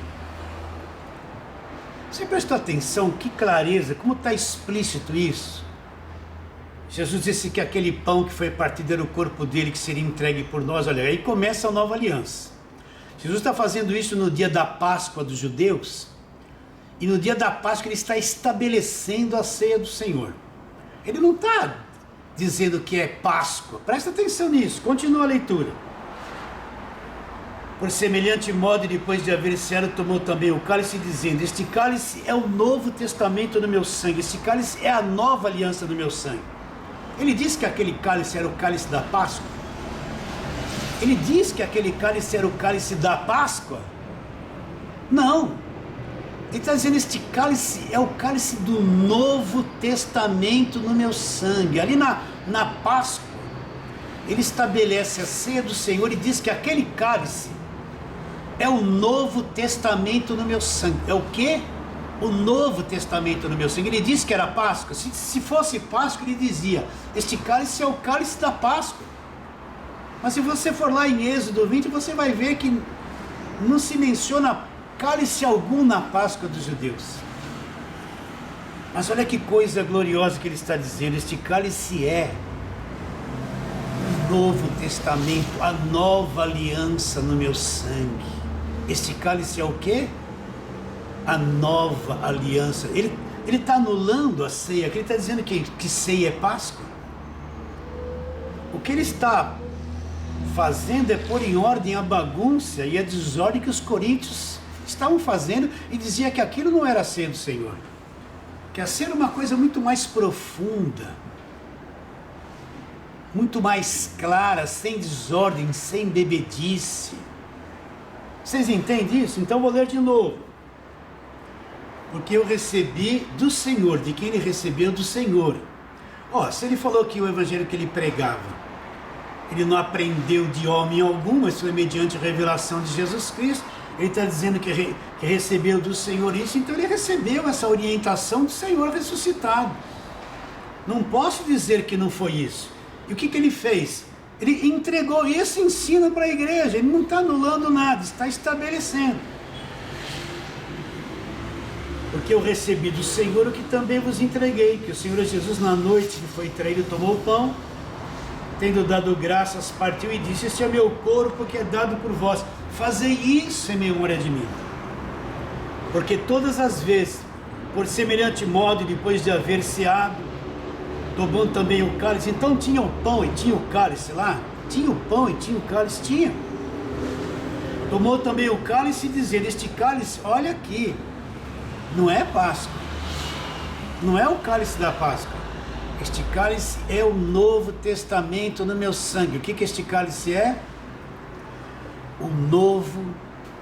Você prestou atenção? Que clareza, como está explícito isso? Jesus disse que aquele pão que foi partido era o corpo dele, que seria entregue por nós. Olha, aí começa a nova aliança. Jesus está fazendo isso no dia da Páscoa dos judeus. E no dia da Páscoa ele está estabelecendo a ceia do Senhor. Ele não está dizendo que é Páscoa. Presta atenção nisso. Continua a leitura. Por semelhante modo, depois de haver ceado, tomou também o cálice, dizendo... Este cálice é o novo testamento no meu sangue. Este cálice é a nova aliança no meu sangue. Ele disse que aquele cálice era o cálice da Páscoa. Ele disse que aquele cálice era o cálice da Páscoa. Não. Ele está dizendo: este cálice é o cálice do Novo Testamento no meu sangue. Ali na Páscoa, ele estabelece a ceia do Senhor e diz que aquele cálice é o Novo Testamento no meu sangue. É o quê? O Novo Testamento no meu sangue. Ele disse que era Páscoa. Se fosse Páscoa, ele dizia: este cálice é o cálice da Páscoa. Mas se você for lá em Êxodo 20, você vai ver que não se menciona cálice algum na Páscoa dos judeus. Mas olha que coisa gloriosa que ele está dizendo: este cálice é o Novo Testamento, a nova aliança no meu sangue. Este cálice é o quê? A nova aliança. Ele está anulando a ceia, ele está dizendo que ceia é Páscoa. O que ele está fazendo é pôr em ordem a bagunça e a desordem que os coríntios estavam fazendo, e dizia que aquilo não era a ceia do Senhor, que a ceia era uma coisa muito mais profunda, muito mais clara, sem desordem, sem bebedice. Vocês entendem isso? Então vou ler de novo. Porque eu recebi do Senhor. De quem ele recebeu? Do Senhor. Se ele falou que o evangelho que ele pregava, ele não aprendeu de homem algum, mas foi mediante a revelação de Jesus Cristo. Ele está dizendo que recebeu do Senhor isso, então ele recebeu essa orientação do Senhor ressuscitado. Não posso dizer que não foi isso. E o que ele fez? Ele entregou esse ensino para a igreja. Ele não está anulando nada, está estabelecendo. Porque eu recebi do Senhor o que também vos entreguei, que o Senhor Jesus, na noite que foi traído, tomou o pão, tendo dado graças, partiu e disse: este é meu corpo que é dado por vós, fazei isso em memória de mim. Porque todas as vezes, por semelhante modo, depois de haver ceado, tomou também o cálice. Então tinha o pão e tinha o cálice lá? Tinha o pão e tinha o cálice? Tinha. Tomou também o cálice, dizendo: este cálice, olha aqui, não é Páscoa, não é o cálice da Páscoa. Este cálice é o Novo Testamento no meu sangue. O que este cálice é? O Novo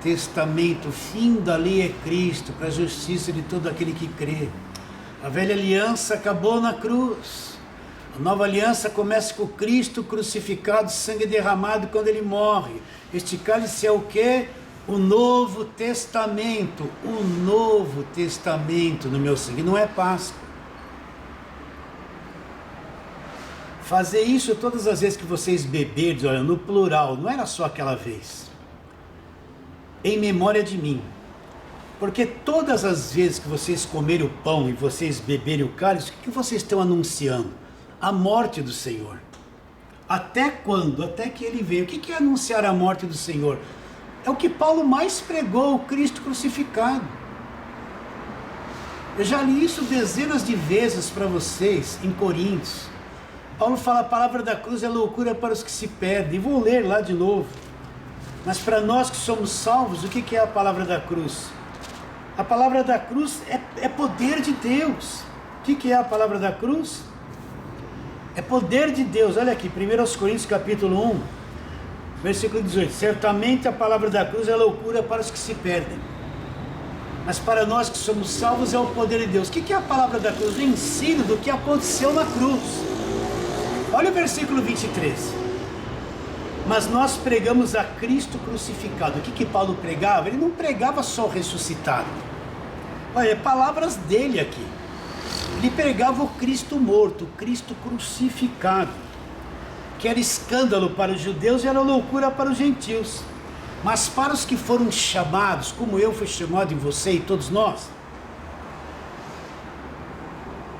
Testamento. O fim da lei é Cristo, para a justiça de todo aquele que crê. A velha aliança acabou na cruz. A nova aliança começa com Cristo crucificado, sangue derramado quando ele morre. Este cálice é o quê? O Novo Testamento. O Novo Testamento no meu sangue. Não é Páscoa. Fazer isso todas as vezes que vocês beberem, olha, no plural, não era só aquela vez. Em memória de mim. Porque todas as vezes que vocês comerem o pão e vocês beberem o cálice, o que vocês estão anunciando? A morte do Senhor. Até quando? Até que ele veio. O que é anunciar a morte do Senhor? É o que Paulo mais pregou, o Cristo crucificado. Eu já li isso dezenas de vezes para vocês em Coríntios. Paulo fala: a palavra da cruz é loucura para os que se perdem. Vou ler lá de novo. Mas para nós que somos salvos, o que é a palavra da cruz? A palavra da cruz é poder de Deus. O que é a palavra da cruz? É poder de Deus. Olha aqui, 1 Coríntios capítulo 1, versículo 18. Certamente a palavra da cruz é loucura para os que se perdem. Mas para nós que somos salvos é o poder de Deus. O que é a palavra da cruz? O ensino do que aconteceu na cruz. Olha o versículo 23. Mas nós pregamos a Cristo crucificado. O que Paulo pregava? Ele não pregava só o ressuscitado. Olha, palavras dele aqui. Ele pregava o Cristo morto, o Cristo crucificado, que era escândalo para os judeus e era loucura para os gentios. Mas para os que foram chamados, como eu fui chamado e você e todos nós,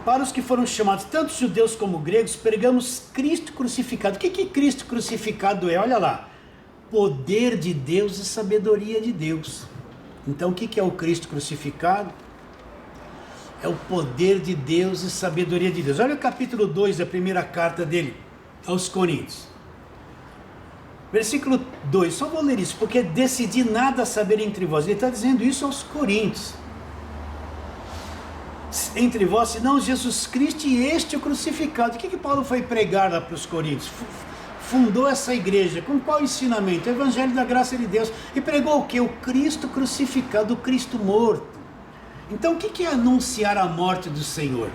para os que foram chamados, tanto judeus como gregos, pregamos Cristo crucificado. O que Cristo crucificado é? Olha lá, poder de Deus e sabedoria de Deus. Então o que é o Cristo crucificado? É o poder de Deus e sabedoria de Deus. Olha o capítulo 2 da primeira carta dele aos Coríntios. Versículo 2, só vou ler isso, porque decidi nada saber entre vós. Ele está dizendo isso aos Coríntios. Entre vós, senão Jesus Cristo e este o crucificado. O que Paulo foi pregar lá para os Coríntios? Fundou essa igreja, com qual ensinamento? O Evangelho da graça de Deus. E pregou o que? O Cristo crucificado, o Cristo morto. Então o que é anunciar a morte do Senhor?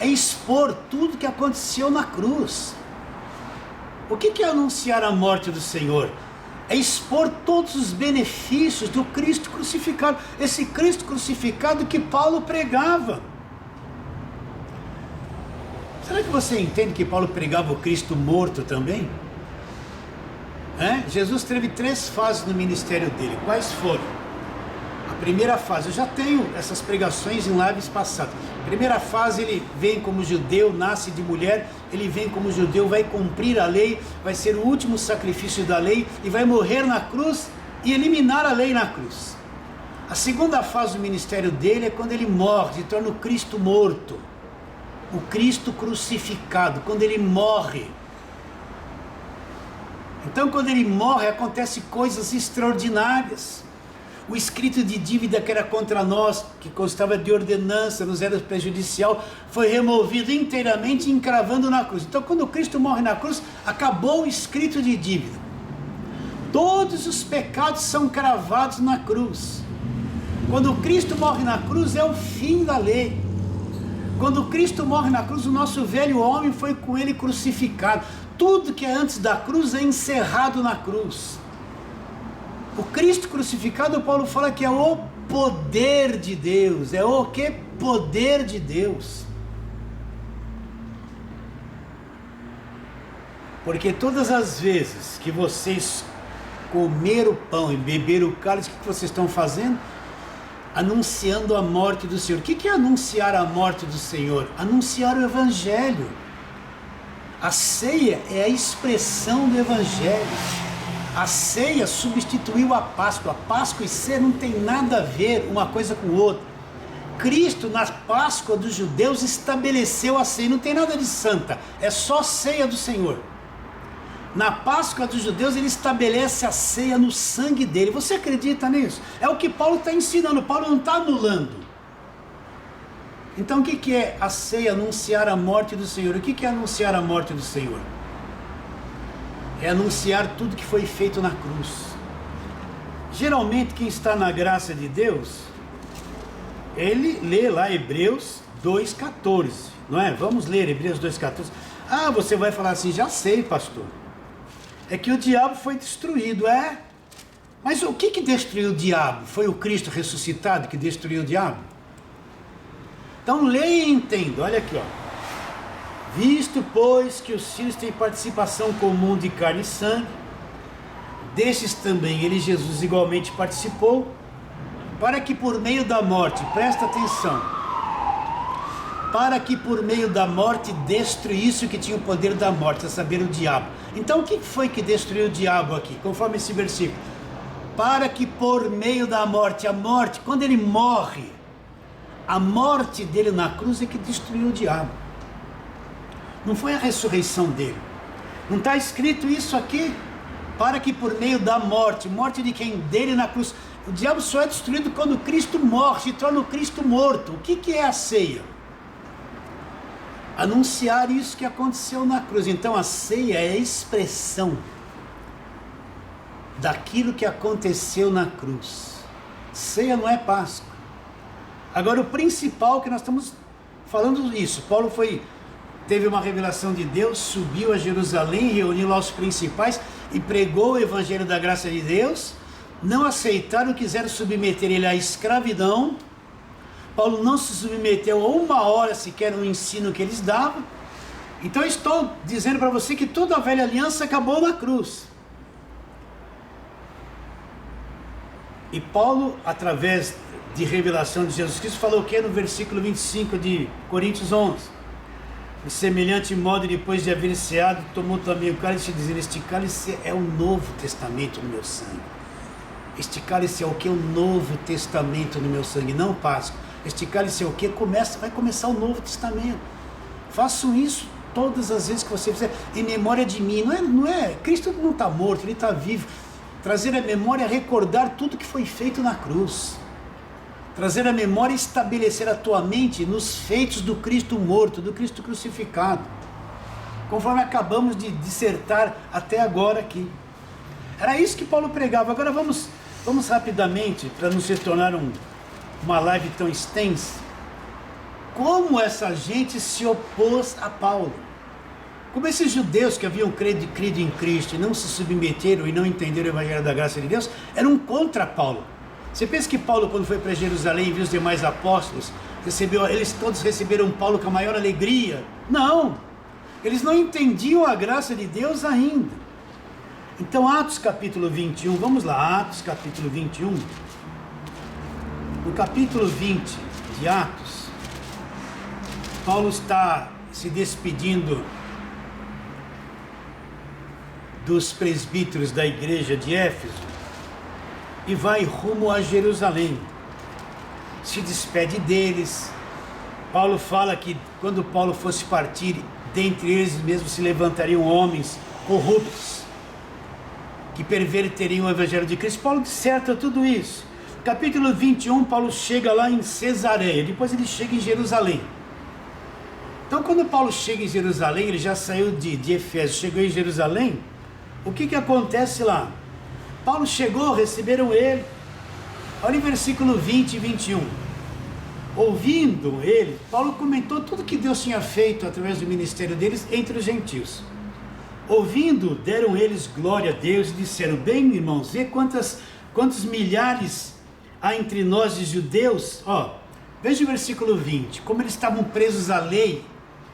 É expor tudo que aconteceu na cruz. O que é anunciar a morte do Senhor? É expor todos os benefícios do Cristo crucificado. Esse Cristo crucificado que Paulo pregava. Será que você entende que Paulo pregava o Cristo morto também? Jesus teve 3 fases no ministério dele. Quais foram? A primeira fase, eu já tenho essas pregações em lives passadas. Primeira fase, ele vem como judeu, nasce de mulher, ele vem como judeu, vai cumprir a lei, vai ser o último sacrifício da lei e vai morrer na cruz e eliminar a lei na cruz. A segunda fase do ministério dele é quando ele morre, se torna o Cristo morto, o Cristo crucificado, quando ele morre. Então quando ele morre acontecem coisas extraordinárias. O escrito de dívida que era contra nós, que constava de ordenança, nos era prejudicial, foi removido inteiramente, encravando na cruz. Então quando Cristo morre na cruz, acabou o escrito de dívida. Todos os pecados são cravados na cruz. Quando Cristo morre na cruz, é o fim da lei. Quando Cristo morre na cruz, o nosso velho homem foi com ele crucificado. Tudo que é antes da cruz é encerrado na cruz. O Cristo crucificado, Paulo fala que é o poder de Deus. É o que? Poder de Deus. Porque todas as vezes que vocês comeram o pão e beberam o cálice, o que vocês estão fazendo? Anunciando a morte do Senhor. O que é anunciar a morte do Senhor? Anunciar o Evangelho. A ceia é a expressão do Evangelho. A ceia substituiu a Páscoa. A Páscoa e ceia não tem nada a ver uma coisa com outra. Cristo, na Páscoa dos judeus, estabeleceu a ceia. Não tem nada de santa, é só ceia do Senhor. Na Páscoa dos judeus, ele estabelece a ceia no sangue dele. Você acredita nisso? É o que Paulo está ensinando. Paulo não está anulando. Então o que é a ceia? Anunciar a morte do Senhor. O que é anunciar a morte do Senhor? É anunciar tudo que foi feito na cruz. Geralmente quem está na graça de Deus, ele lê lá Hebreus 2,14, não é? Vamos ler Hebreus 2,14. Ah, você vai falar assim, já sei, pastor. É que o diabo foi destruído, é? Mas o que destruiu o diabo? Foi o Cristo ressuscitado que destruiu o diabo? Então leia e entenda, olha aqui, ó. Visto, pois, que os filhos têm participação comum de carne e sangue, destes também ele, Jesus, igualmente participou, para que por meio da morte, presta atenção, para que por meio da morte destruísse o que tinha o poder da morte, a saber, o diabo. Então o que foi que destruiu o diabo aqui, conforme esse versículo? Para que por meio da morte, a morte, quando ele morre, a morte dele na cruz é que destruiu o diabo. Não foi a ressurreição dele. Não está escrito isso aqui? Para que por meio da morte, morte de quem? Dele na cruz. O diabo só é destruído quando Cristo morre, se torna o Cristo morto. O que é a ceia? Anunciar isso que aconteceu na cruz. Então a ceia é a expressão daquilo que aconteceu na cruz. Ceia não é Páscoa. Agora o principal que nós estamos falando isso, Paulo teve uma revelação de Deus, subiu a Jerusalém, reuniu lá os principais e pregou o evangelho da graça de Deus. Não aceitaram, quiseram submeter ele à escravidão. Paulo não se submeteu a uma hora sequer no ensino que eles davam. Então eu estou dizendo para você que toda a velha aliança acabou na cruz. E Paulo, através de revelação de Jesus Cristo, falou o que no versículo 25 de Coríntios 11? De semelhante modo, depois de haver ceado, tomou também o cálice, dizendo: este cálice é o novo testamento no meu sangue. Este cálice é o que? O novo testamento no meu sangue, não Páscoa. Este cálice é o que? Vai começar o novo testamento. Façam isso todas as vezes que você fizer, em memória de mim. Não é, Cristo não está morto, ele está vivo. Trazer a memória é recordar tudo que foi feito na cruz. Trazer a memória e estabelecer a tua mente nos feitos do Cristo morto, do Cristo crucificado, conforme acabamos de dissertar até agora aqui. Era isso que Paulo pregava. Agora vamos rapidamente, para não se tornar uma live tão extensa, como essa gente se opôs a Paulo. Como esses judeus que haviam crido em Cristo e não se submeteram e não entenderam o evangelho da graça de Deus, eram contra Paulo. Você pensa que Paulo, quando foi para Jerusalém e viu os demais apóstolos, eles todos receberam Paulo com a maior alegria? Não! Eles não entendiam a graça de Deus ainda. Então, Atos capítulo 21, vamos lá, Atos capítulo 21. No capítulo 20 de Atos, Paulo está se despedindo dos presbíteros da igreja de Éfeso e vai rumo a Jerusalém. Se despede deles. Paulo fala que quando Paulo fosse partir, dentre eles mesmos se levantariam homens corruptos que perverteriam o evangelho de Cristo. Paulo disserta tudo isso. Capítulo 21, Paulo chega lá em Cesareia, depois ele chega em Jerusalém. Então quando Paulo chega em Jerusalém, ele já saiu de Efésio, chegou em Jerusalém, o que acontece lá? Paulo chegou, receberam ele. Olha em versículo 20 e 21. Ouvindo ele, Paulo comentou tudo que Deus tinha feito através do ministério deles entre os gentios. Ouvindo, deram eles glória a Deus e disseram: bem, irmãos, vê quantos milhares há entre nós de judeus. Veja o versículo 20, como eles estavam presos à lei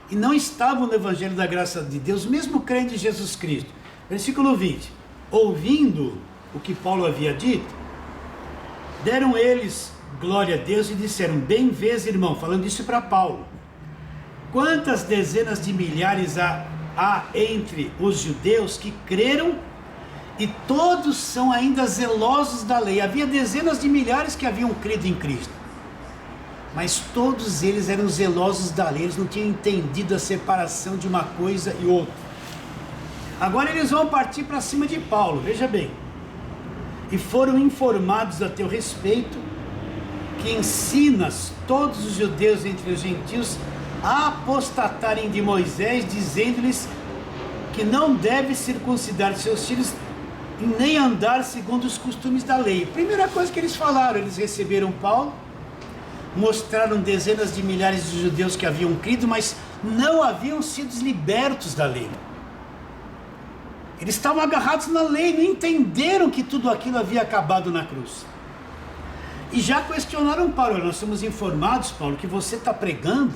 e não estavam no evangelho da graça de Deus, mesmo crendo em Jesus Cristo. Versículo 20, ouvindo o que Paulo havia dito, deram eles glória a Deus e disseram: bem vês, irmão, falando isso para Paulo, quantas dezenas de milhares há entre os judeus que creram e todos são ainda zelosos da lei. Havia dezenas de milhares que haviam crido em Cristo, mas todos eles eram zelosos da lei, eles não tinham entendido a separação de uma coisa e outra. Agora eles vão partir para cima de Paulo, veja bem, e foram informados a teu respeito que ensinas todos os judeus entre os gentios a apostatarem de Moisés, dizendo-lhes que não deve circuncidar seus filhos e nem andar segundo os costumes da lei. Primeira coisa que eles falaram, eles receberam Paulo, mostraram dezenas de milhares de judeus que haviam crido, mas não haviam sido libertos da lei. Eles estavam agarrados na lei, não entenderam que tudo aquilo havia acabado na cruz. E já questionaram Paulo: nós somos informados, Paulo, que você está pregando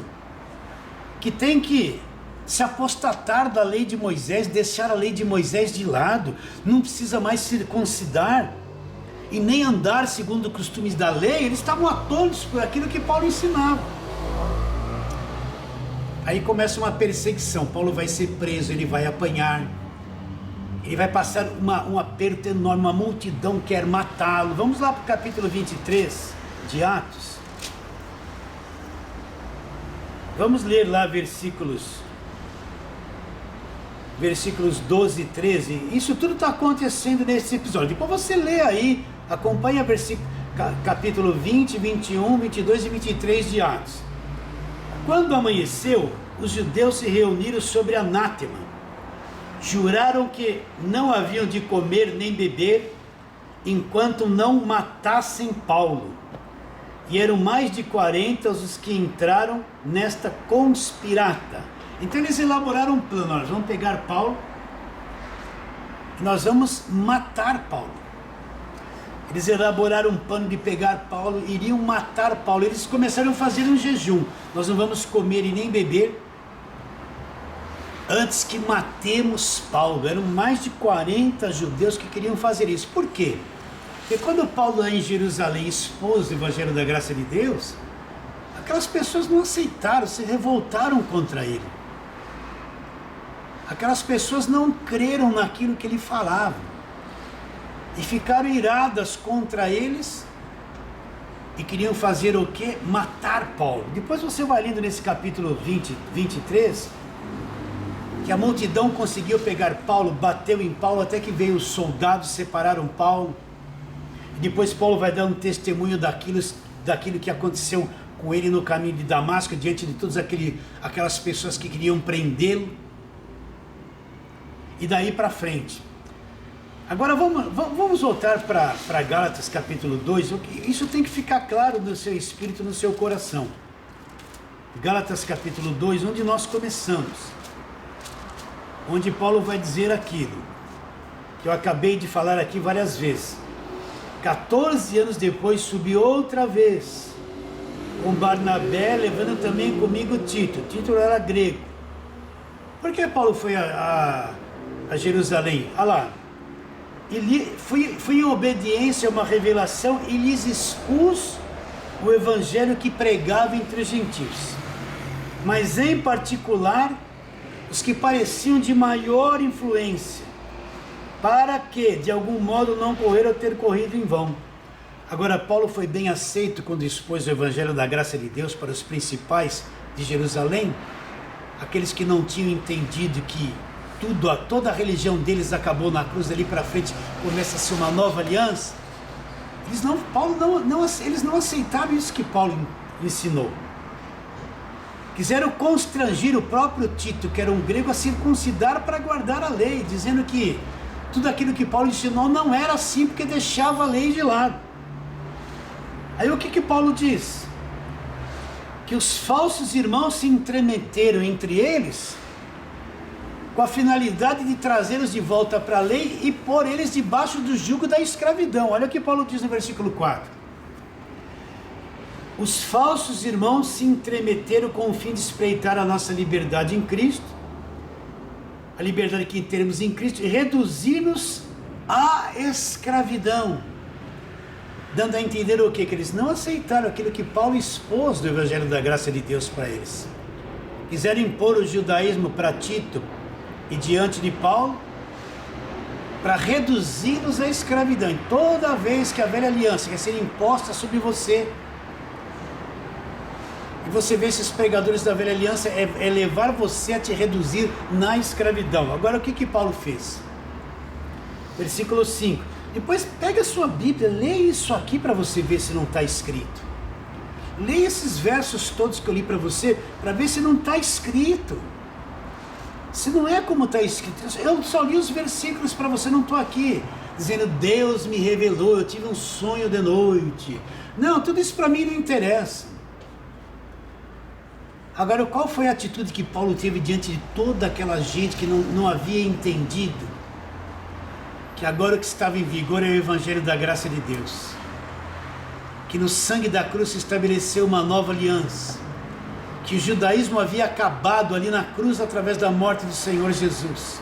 que tem que se apostatar da lei de Moisés, deixar a lei de Moisés de lado, não precisa mais circuncidar e nem andar segundo os costumes da lei. Eles estavam atônitos por aquilo que Paulo ensinava. Aí começa uma perseguição. Paulo vai ser preso, ele vai apanhar, ele vai passar um aperto enorme, uma multidão quer matá-lo. Vamos lá para o capítulo 23 de Atos. Vamos ler lá versículos 12 e 13. Isso tudo está acontecendo nesse episódio. Depois você lê aí, acompanha capítulo 20, 21, 22 e 23 de Atos. Quando amanheceu, os judeus se reuniram sobre anátema. Juraram que não haviam de comer nem beber enquanto não matassem Paulo. E eram mais de 40 os que entraram nesta conspirata. Então eles elaboraram um plano: nós vamos pegar Paulo e nós vamos matar Paulo. Eles elaboraram um plano de pegar Paulo, iriam matar Paulo. Eles começaram a fazer um jejum: nós não vamos comer e nem beber antes que matemos Paulo. Eram mais de 40 judeus que queriam fazer isso. Por quê? Porque quando Paulo lá em Jerusalém expôs o Evangelho da Graça de Deus, aquelas pessoas não aceitaram, se revoltaram contra ele. Aquelas pessoas não creram naquilo que ele falava e ficaram iradas contra eles e queriam fazer o quê? Matar Paulo. Depois você vai lendo nesse capítulo 23, que a multidão conseguiu pegar Paulo, bateu em Paulo, até que veio os soldados, separaram Paulo. E depois Paulo vai dar um testemunho daquilo que aconteceu com ele no caminho de Damasco, diante de todas aquelas pessoas que queriam prendê-lo. E daí para frente. Agora vamos voltar para Gálatas capítulo 2. Isso tem que ficar claro no seu espírito, no seu coração. Gálatas capítulo 2, onde nós começamos. Onde Paulo vai dizer aquilo que eu acabei de falar aqui várias vezes. 14 anos depois subi outra vez com Barnabé, levando também comigo Tito. Tito era grego. Por que Paulo foi a Jerusalém? Olha lá. Fui em obediência a uma revelação e lhes expus o evangelho que pregava entre os gentios, mas em particular os que pareciam de maior influência, para que de algum modo não correram a ter corrido em vão. Agora Paulo foi bem aceito quando expôs o evangelho da graça de Deus para os principais de Jerusalém, aqueles que não tinham entendido que toda a religião deles acabou na cruz. Dali para frente começa-se uma nova aliança. Eles não aceitaram isso que Paulo ensinou. Quiseram constrangir o próprio Tito, que era um grego, a circuncidar para guardar a lei, dizendo que tudo aquilo que Paulo ensinou não era assim, porque deixava a lei de lado. Aí o que Paulo diz? Que os falsos irmãos se entremeteram entre eles com a finalidade de trazê-los de volta para a lei e pôr eles debaixo do jugo da escravidão. Olha o que Paulo diz no versículo 4. Os falsos irmãos se entremeteram com o fim de espreitar a nossa liberdade em Cristo, a liberdade que teremos em Cristo, e reduzir-nos à escravidão, dando a entender o quê? Que eles não aceitaram aquilo que Paulo expôs do Evangelho da Graça de Deus para eles. Quiseram impor o judaísmo para Tito e diante de Paulo, para reduzir-nos à escravidão. E toda vez que a velha aliança quer ser imposta sobre você, e você vê esses pregadores da velha aliança, é levar você a te reduzir na escravidão. Agora o que Paulo fez? Versículo 5. Depois pega a sua Bíblia, lê isso aqui para você ver se não está escrito. Leia esses versos todos que eu li para você, para ver se não está escrito. Se não é como está escrito. Eu só li os versículos para você, não estou aqui dizendo Deus me revelou, eu tive um sonho de noite. Não, tudo isso para mim não interessa. Agora, qual foi a atitude que Paulo teve diante de toda aquela gente que não havia entendido que agora o que estava em vigor é o Evangelho da graça de Deus, que no sangue da cruz se estabeleceu uma nova aliança, que o judaísmo havia acabado ali na cruz através da morte do Senhor Jesus,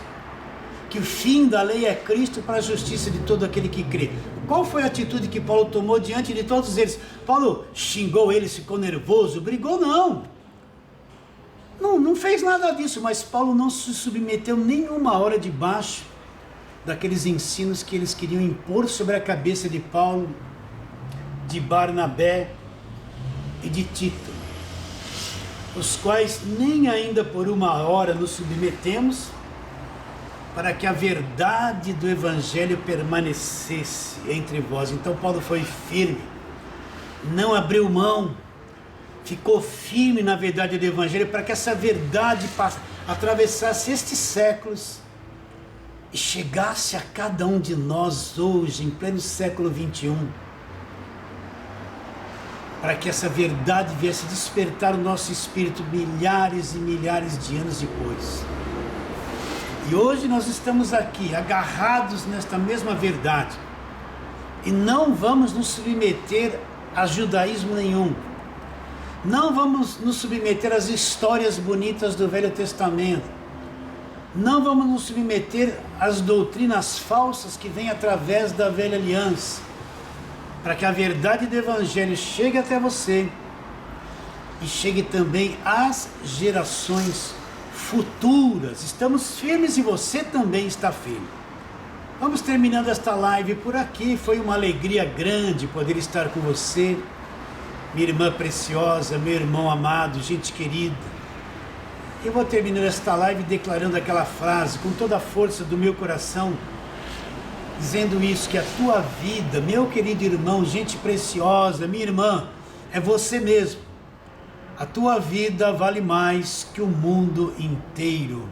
que o fim da lei é Cristo para a justiça de todo aquele que crê. Qual foi a atitude que Paulo tomou diante de todos eles? Paulo xingou eles, ficou nervoso, brigou? Não fez nada disso, mas Paulo não se submeteu nenhuma hora debaixo daqueles ensinos que eles queriam impor sobre a cabeça de Paulo, de Barnabé e de Tito, os quais nem ainda por uma hora nos submetemos, para que a verdade do Evangelho permanecesse entre vós. Então Paulo foi firme, não abriu mão, ficou firme na verdade do Evangelho, para que essa verdade atravessasse estes séculos e chegasse a cada um de nós hoje, em pleno século 21, para que essa verdade viesse despertar o nosso espírito milhares e milhares de anos depois. E hoje nós estamos aqui, agarrados nesta mesma verdade, e não vamos nos submeter a judaísmo nenhum, não vamos nos submeter às histórias bonitas do Velho Testamento, não vamos nos submeter às doutrinas falsas que vêm através da velha aliança, para que a verdade do Evangelho chegue até você e chegue também às gerações futuras. Estamos firmes e você também está firme. Vamos terminando esta live por aqui. Foi uma alegria grande poder estar com você, minha irmã preciosa, meu irmão amado, gente querida. Eu vou terminar esta live declarando aquela frase com toda a força do meu coração, dizendo isso, que a tua vida, meu querido irmão, gente preciosa, minha irmã, é você mesmo. A tua vida vale mais que o mundo inteiro.